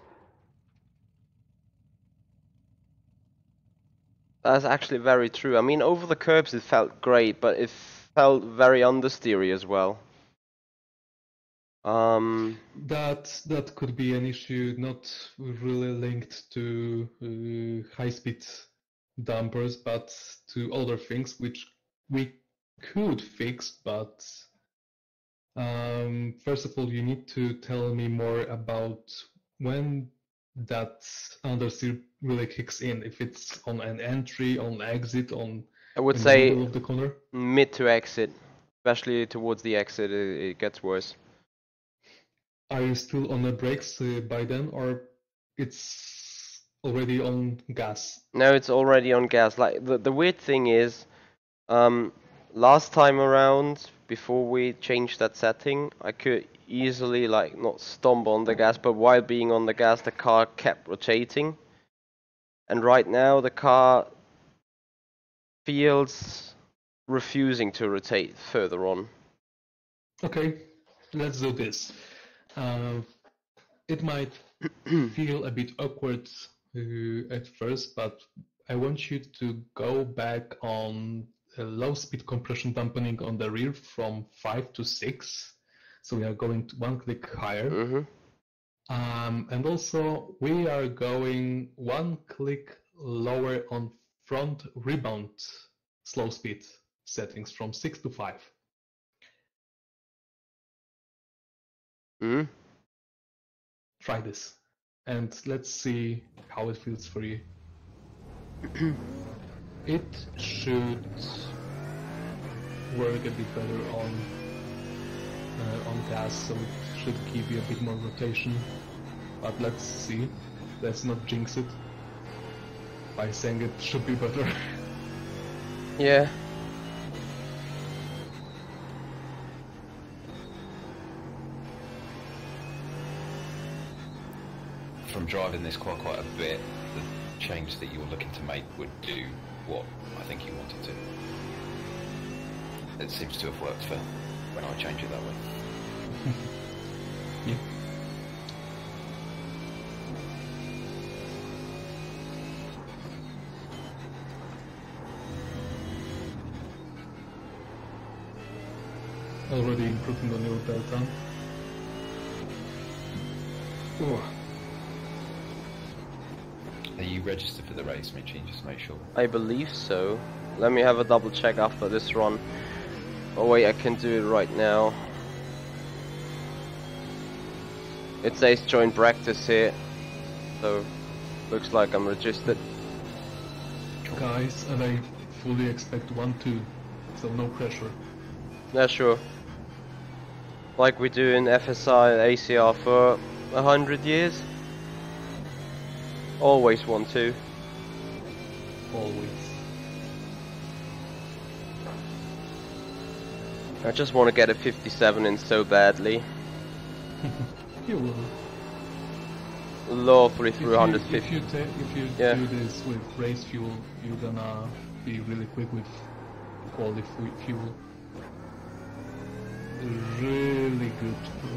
That's actually very true. I mean, over the curbs it felt great, but it felt very understeery as well. That could be an issue, not really linked to high-speed dampers, but to other things which we could fix. But first of all, you need to tell me more about when that understeer really kicks in. If it's on an entry, on exit, on I would in say the middle of the corner. mid to exit, especially towards the exit, it gets worse. Are you still on the brakes by then, or it's already on gas? No, it's already on gas. Like the weird thing is, last time around, before we changed that setting, I could easily like not stomp on the gas, but while being on the gas, the car kept rotating. And right now, the car feels refusing to rotate further on. Okay, let's do this. It might feel a bit awkward at first, but I want you to go back on low speed compression dampening on the rear from 5 to 6. So we are going to one click higher. And also we are going one click lower on front rebound slow speed settings from 6 to 5. Try this and let's see how it feels for you. It should work a bit better on gas, so it should give you a bit more rotation. But let's see. Let's not jinx it by saying it should be better. Yeah. From driving this quite a bit, the change that you're looking to make would do what I think you wanted to. It seems to have worked for when I change it that way. Yeah. Already improving on your delta. Oh. Are you registered for the race, Michi? Just make sure. I believe so. Let me have a double check after this run. Oh wait, I can do it right now. It says join practice here, so looks like I'm registered. Guys, and I fully expect 1-2, so no pressure. Yeah, sure. Like we do in FSR and ACR for 100 years. Always 1-2. Always. I just want to get a 57 in so badly. You will. Lawfully through 150. If you do this with race fuel, you're gonna be really quick with quality fuel. Really good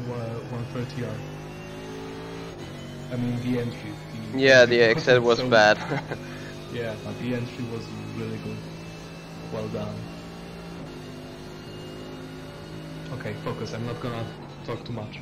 130R. I mean the entry. The exit was so bad. Yeah, but the entry was really good. Well done. Okay, focus. I'm not gonna talk too much.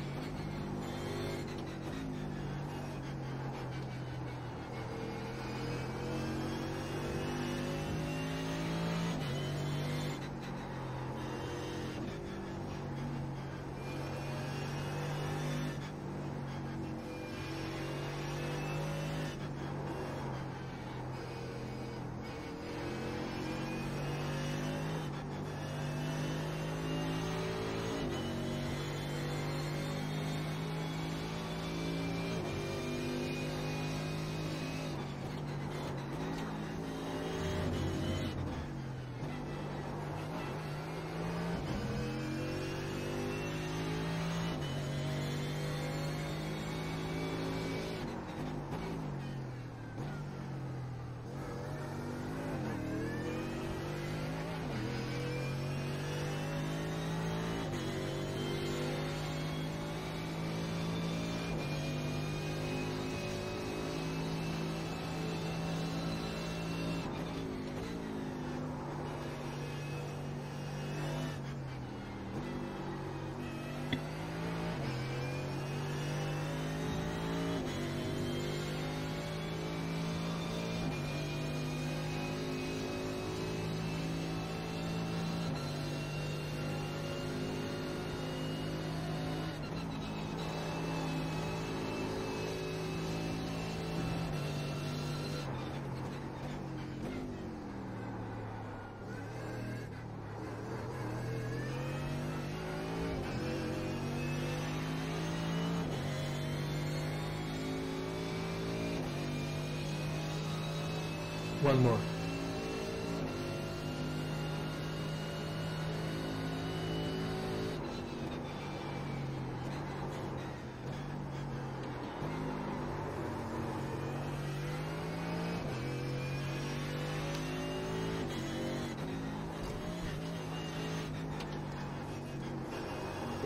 One more.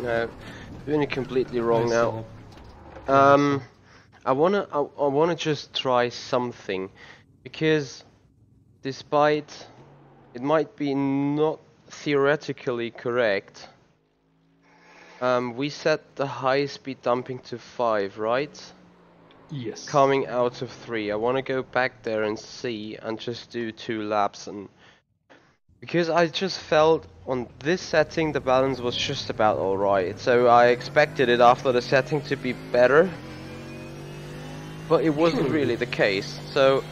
No, doing it completely wrong I now. saw. I wanna just try something, because despite it might be not theoretically correct, we set the high speed dumping to 5, right? Yes. Coming out of 3. I wanna go back there and see and just do 2 laps, and because I just felt on this setting the balance was just about alright, so I expected it after the setting to be better, but it wasn't really the case. So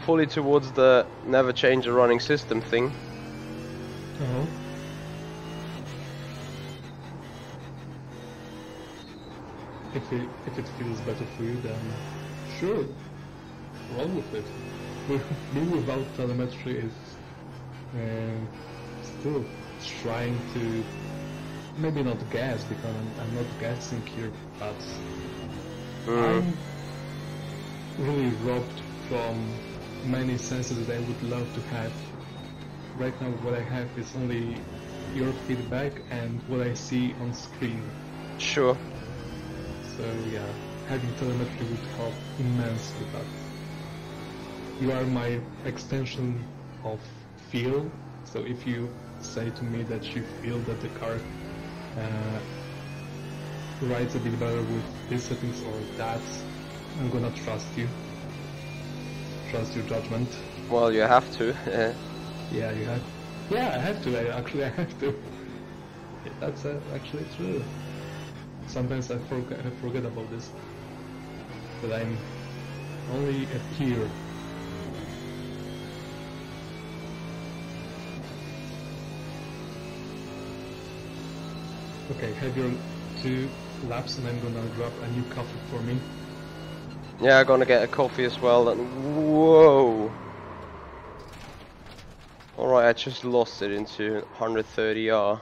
fully towards the never change a running system thing. Uh-huh. If it feels better for you, then sure, roll with it. Me without telemetry is still trying to, maybe not guess, because I'm not guessing here, but I'm really robbed from many senses that I would love to have. Right now what I have is only your feedback and what I see on screen. Sure. So yeah, having telemetry would help immensely, but you are my extension of feel. So if you say to me that you feel that the car rides a bit better with these settings or that, I'm gonna trust you. Trust your judgment. Well, you have to. Yeah, you have. Yeah, I have to. I have to. Yeah, that's actually true. Sometimes I forget about this. That I'm only a peer. Okay, have your 2 laps and I'm gonna grab a new coffee for me. Yeah, I'm gonna get a coffee as well. And whoa! Alright, I just lost it into 130R.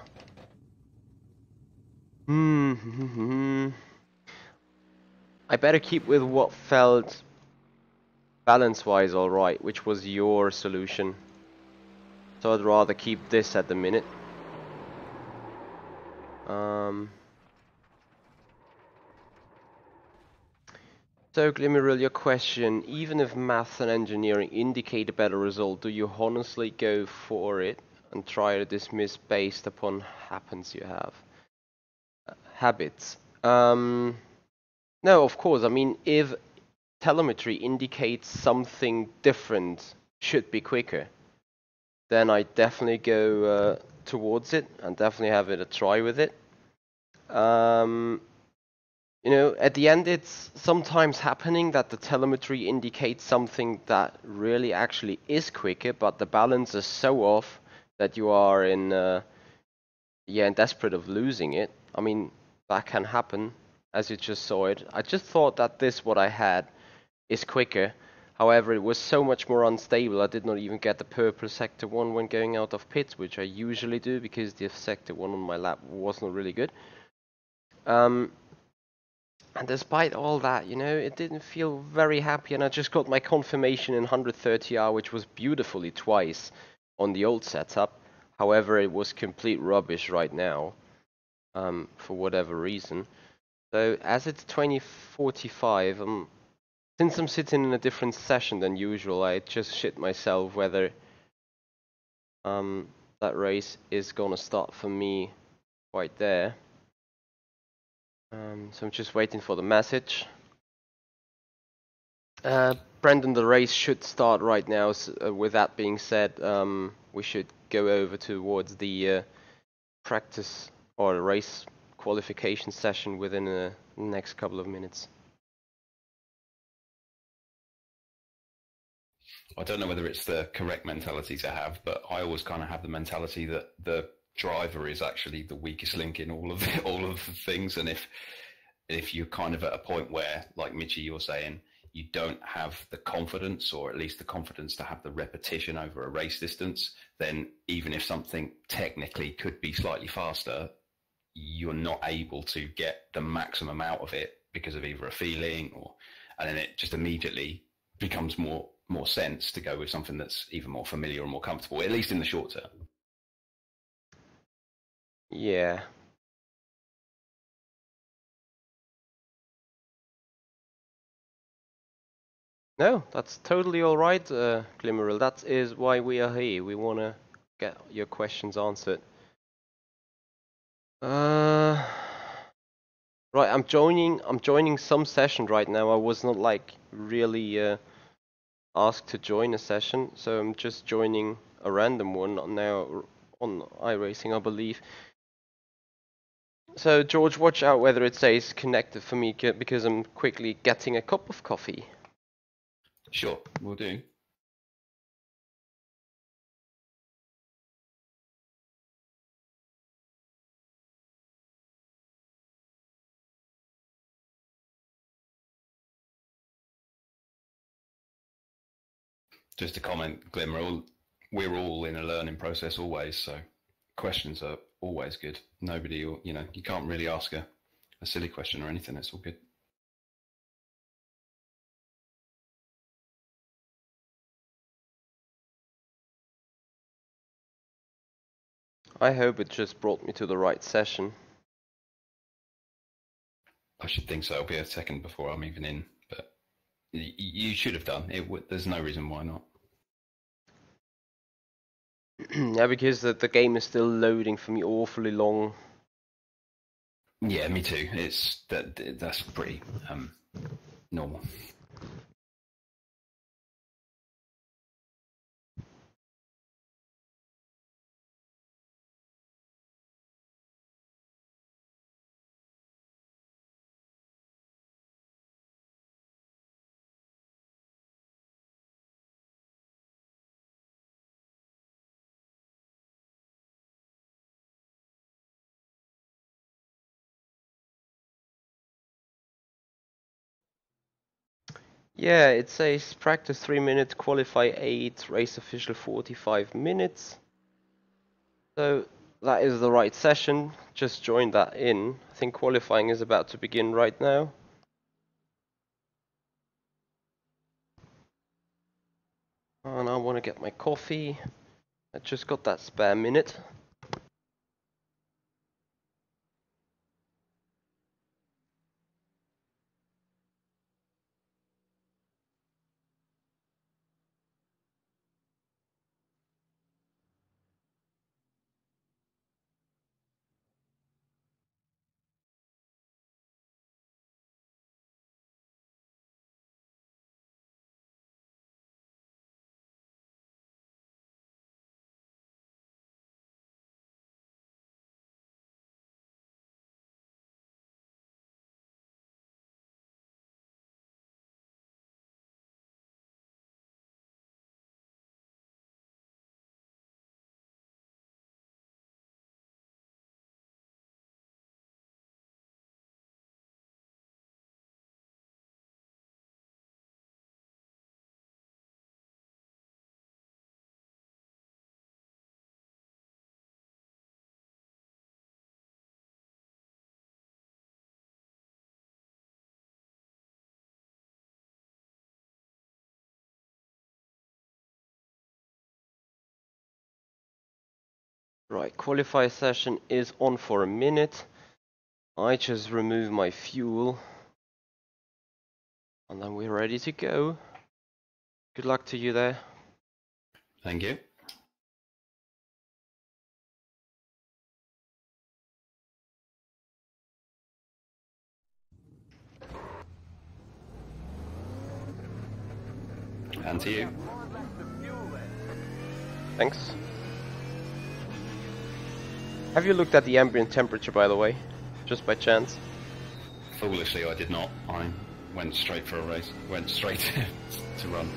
I better keep with what felt balance-wise alright, which was your solution. So I'd rather keep this at the minute. So Glimmeril, your question, even if math and engineering indicate a better result, do you honestly go for it and try to dismiss based upon habits you have? Habits. No, of course. I mean, if telemetry indicates something different should be quicker, then I definitely go towards it and definitely have it a try with it. You know, at the end it's sometimes happening that the telemetry indicates something that really actually is quicker, but the balance is so off that you are in desperate of losing it. I mean, that can happen, as you just saw it. I just thought that this, what I had, is quicker. However, it was so much more unstable, I did not even get the purple sector 1 when going out of pits, which I usually do, because the sector 1 on my lap wasn't really good. And despite all that, you know, it didn't feel very happy, and I just got my confirmation in 130R, which was beautifully twice on the old setup. However, it was complete rubbish right now, for whatever reason. So as it's 20:45, since I'm sitting in a different session than usual, I just shit myself whether that race is gonna start for me right there. So I'm just waiting for the message. Brendan, the race should start right now. So, with that being said, we should go over towards the practice or race qualification session within the next couple of minutes. I don't know whether it's the correct mentality to have, but I always kind of have the mentality that the driver is actually the weakest link in all of the things, and if you're kind of at a point where, like Michi, you're saying, you don't have the confidence, or at least the confidence to have the repetition over a race distance, then even if something technically could be slightly faster, you're not able to get the maximum out of it because of either a feeling and then it just immediately becomes more sense to go with something that's even more familiar and more comfortable, at least in the short term. Yeah. No, that's totally all right, Glimmeril. That is why we are here. We want to get your questions answered. Right, I'm joining some session right now. I was not like really asked to join a session, so I'm just joining a random one now on iRacing, I believe. So George, watch out whether it says connected for me, because I'm quickly getting a cup of coffee. Sure, we'll do. Just to comment, Glimmer, we're all in a learning process always, so questions are always good. Nobody, you can't really ask a silly question or anything. It's all good. I hope it just brought me to the right session. I should think so. It'll be a second before I'm even in, but you should have done it. There's no reason why not. Yeah, because the game is still loading for me awfully long. Yeah, me too. That's pretty normal. Yeah, it says practice 3 minutes, qualify 8, race official 45 minutes. So that is the right session. Just join that in. I think qualifying is about to begin right now. And I want to get my coffee. I just got that spare minute. Right, qualify session is on for a minute. I just remove my fuel. And then we're ready to go. Good luck to you there. Thank you. And to you. Thanks. Have you looked at the ambient temperature, by the way? Just by chance? Foolishly, I did not. I went straight for a race. Went straight to run.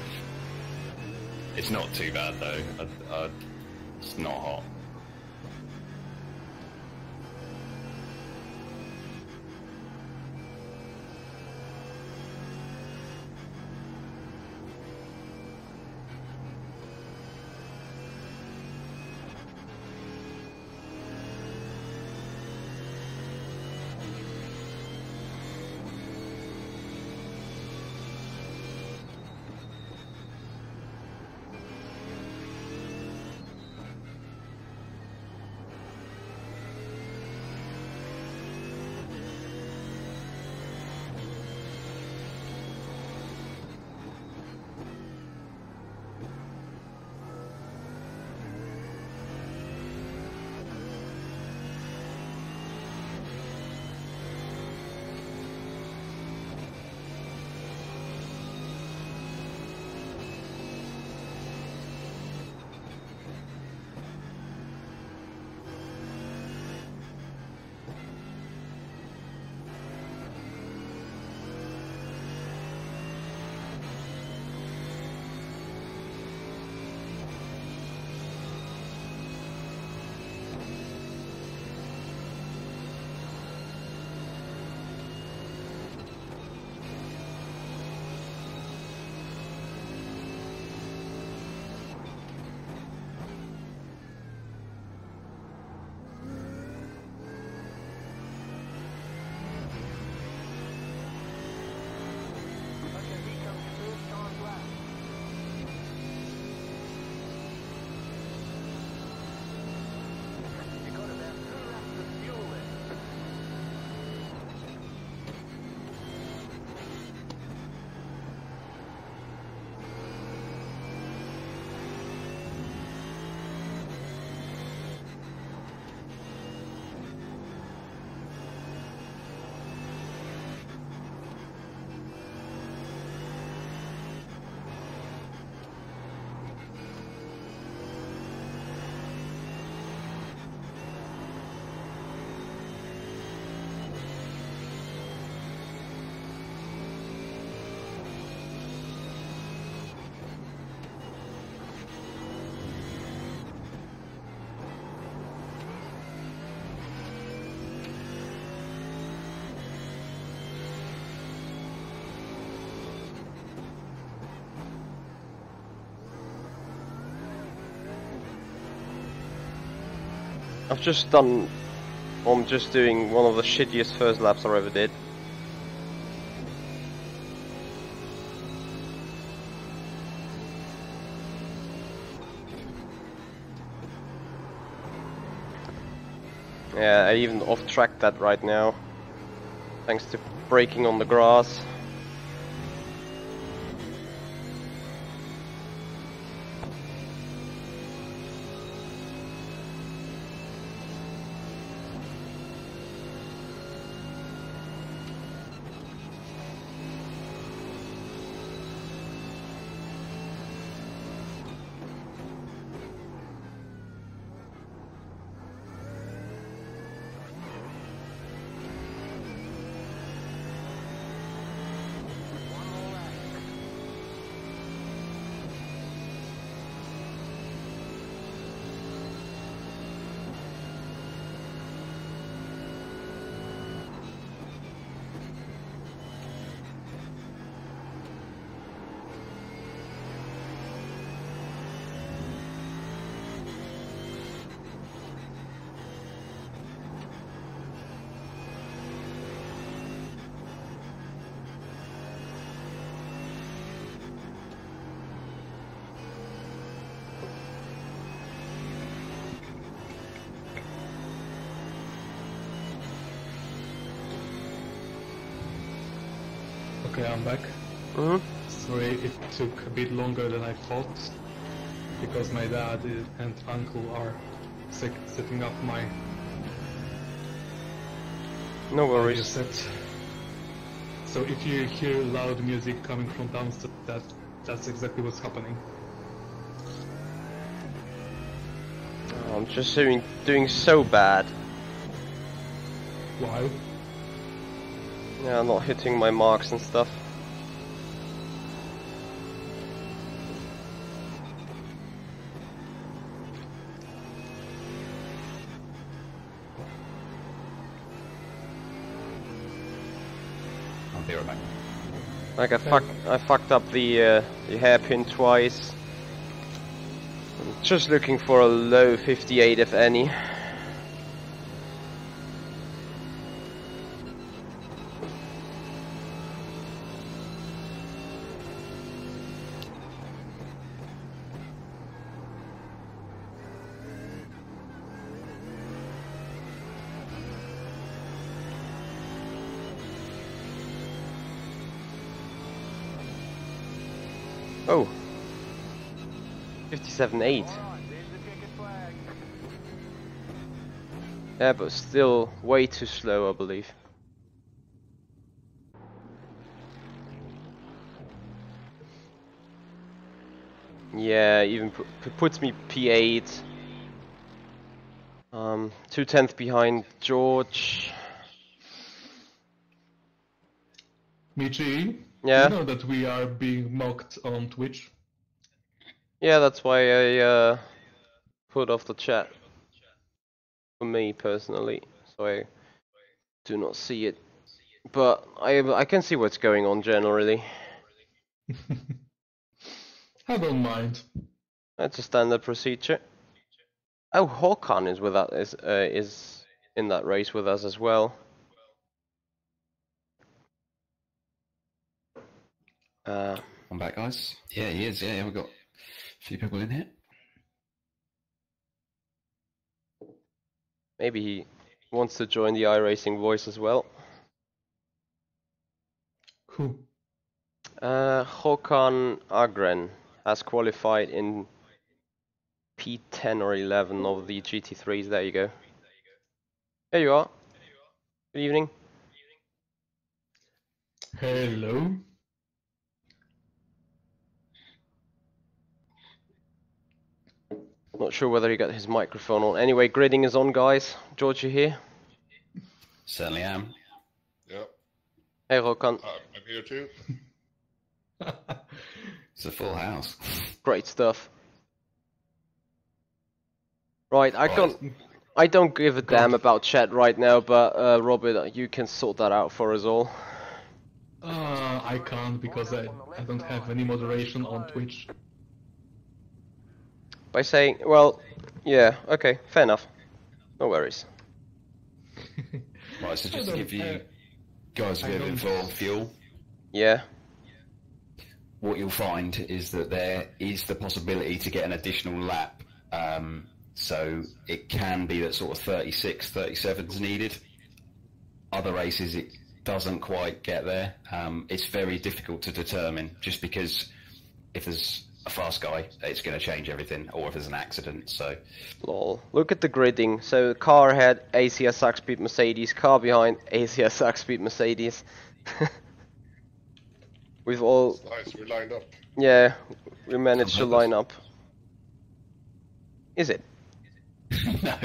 It's not too bad, though. It's not hot. I've just done... I'm just doing one of the shittiest first laps I ever did. Yeah, I even off-tracked that right now, thanks to braking on the grass. Okay, I'm back. Sorry, it took a bit longer than I thought, because my dad and uncle are setting up my No worries. audio set. So if you hear loud music coming from downstairs, that's exactly what's happening. Oh, I'm just doing so bad. Why? Yeah, I'm not hitting my marks and stuff. I'll be right back. Like I fucked up the hairpin twice. I'm just looking for a low 58 if any. Oh, 57.8. Yeah, but still way too slow, I believe. Yeah, even puts me P8. 2/10 behind George. Michi, Yeah. you know that we are being mocked on Twitch? Yeah, that's why I put off the chat. For me personally, so I do not see it. But I can see what's going on generally. I don't mind. That's a standard procedure. Oh, Håkan is with us. Is in that race with us as well. I'm back, guys. Yeah, he is. Yeah, we've got a few people in here. Maybe he wants to join the iRacing voice as well. Who? Håkan Agren has qualified in P10 or 11 of the GT3s. There you go. There you are. Good evening. Hello? Not sure whether he got his microphone on. Anyway, gridding is on, guys. George, you here? Certainly am. Yep. Hey, Håkan. I'm here too. It's a full house. Great stuff. Right, I don't give a damn about chat right now, but Robert, you can sort that out for us all. I can't because I don't have any moderation on Twitch. By saying, well, yeah, okay, fair enough. No worries. Right, so just to give you guys a bit of info on fuel. Yeah. What you'll find is that there is the possibility to get an additional lap. So it can be that sort of 36, 37 is needed. Other races it doesn't quite get there. It's very difficult to determine just because if there's a fast guy, it's going to change everything, or if there's an accident. So, Lol. Look at the gridding. So car ahead, ACR Zakspeed Mercedes. Car behind, ACR Zakspeed Mercedes. We've all. Nice, we lined up. Yeah, we managed to line up. Is it? no.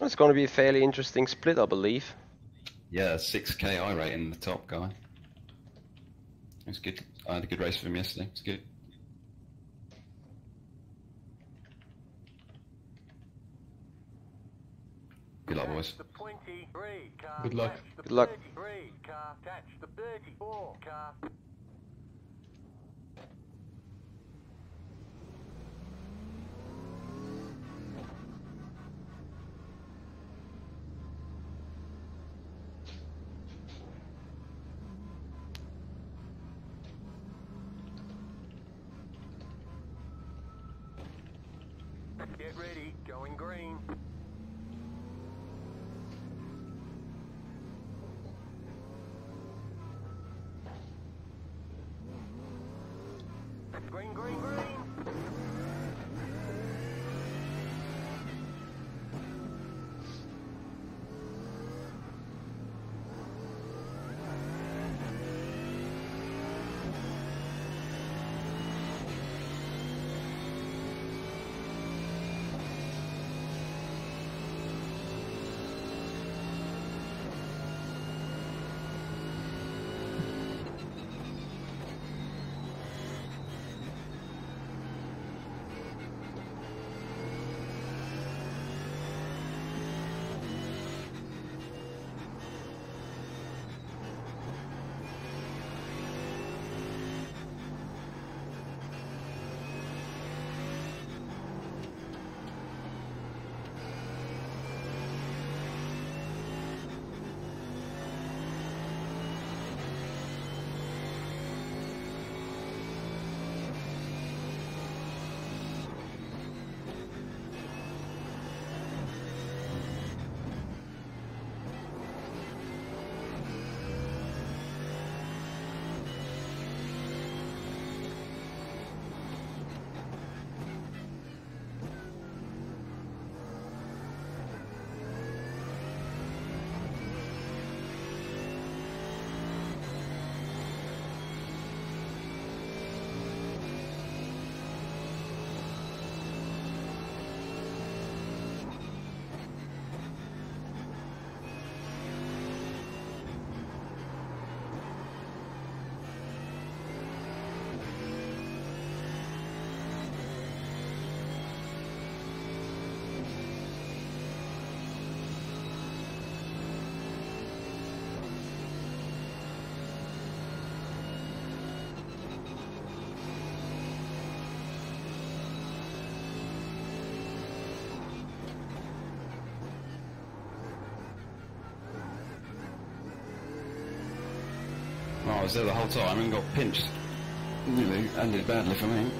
Well, it's going to be a fairly interesting split, I believe. Yeah, 6k iRate in the top guy. It's good. I had a good race for him yesterday. It's good. Good luck, boys. Good luck. Good luck. Get ready, going green. Green, green, green. Oh, I was there the whole time and got pinched. Nearly ended badly for me.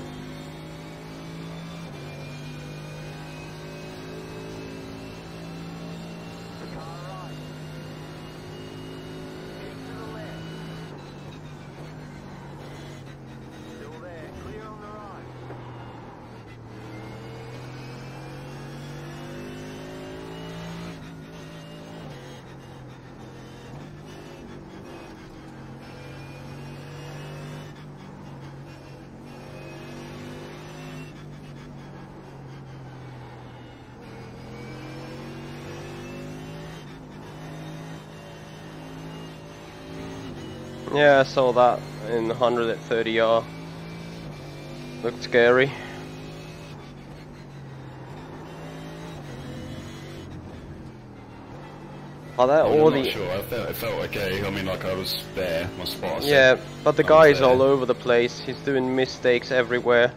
Yeah, I saw that in 130R. Looked scary. Are that all I'm the... not sure, it felt okay. I mean, like I was there, my spot. Yeah, but the I guy was is there. all over the place. He's doing mistakes everywhere.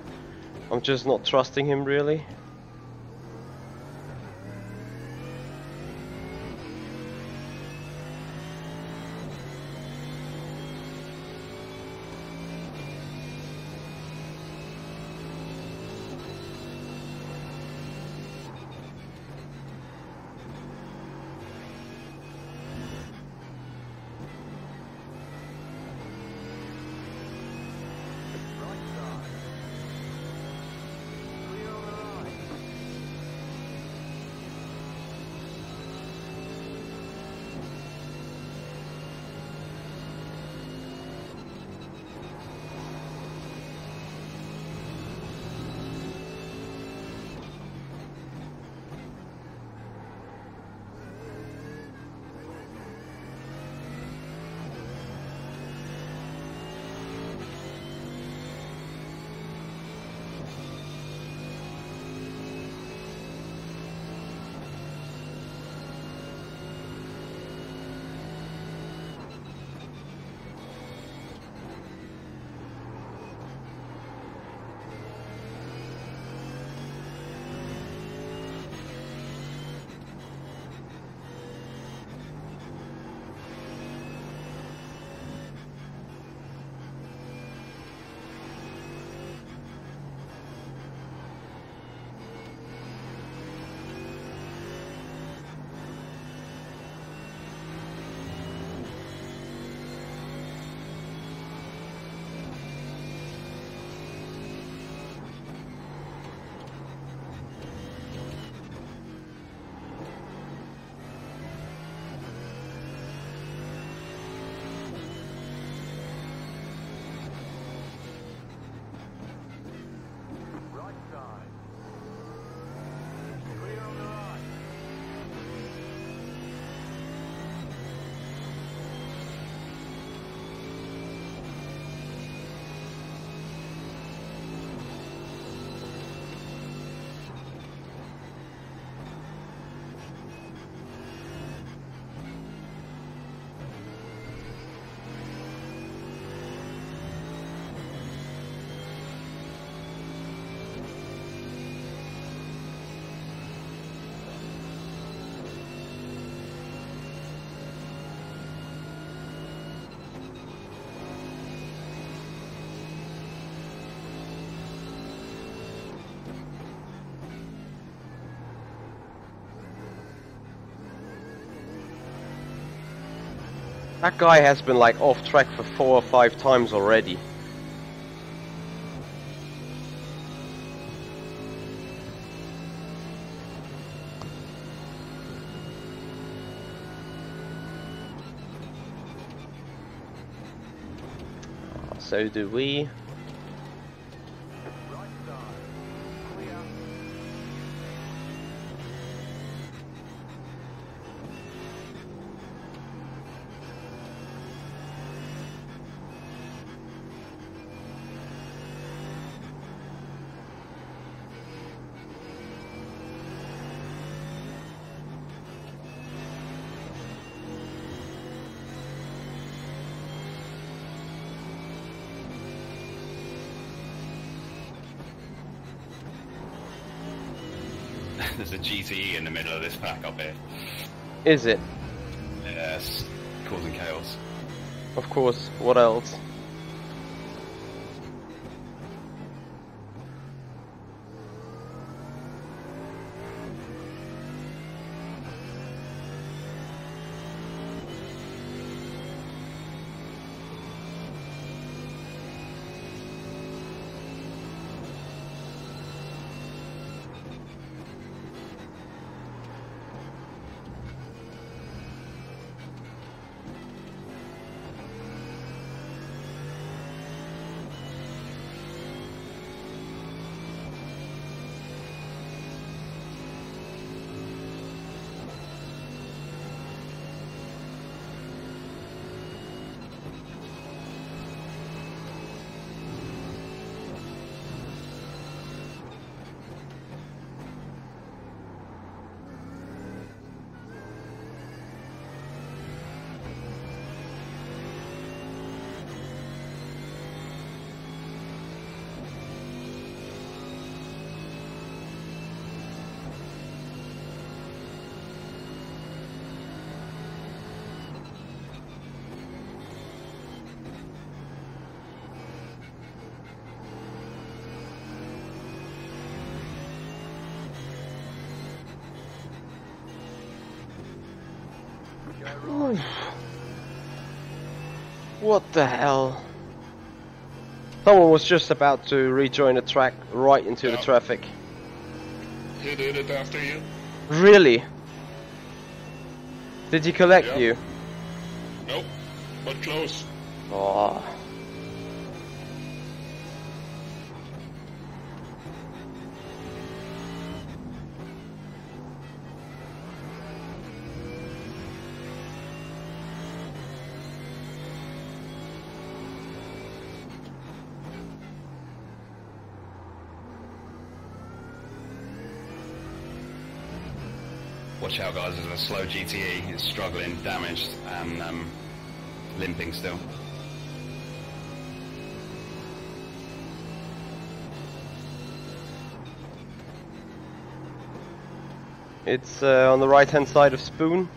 I'm just not trusting him really. That guy has been like off track for 4 or 5 times already. So do we. Right side. Clear. There's a GTE in the middle of this pack up here. Is it? Yes, causing chaos. Of course, what else? What the hell? Someone was just about to rejoin the track right into the traffic. He did it after you. Really? Did he collect Yeah. you? Nope, but close. Oh. Watch out, guys, there's a slow GTE. It's struggling, damaged, and limping still. It's on the right hand side of Spoon.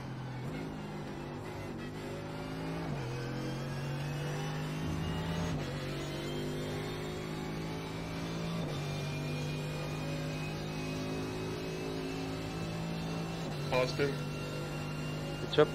Past him. Good job.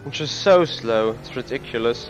Which is so slow, it's ridiculous.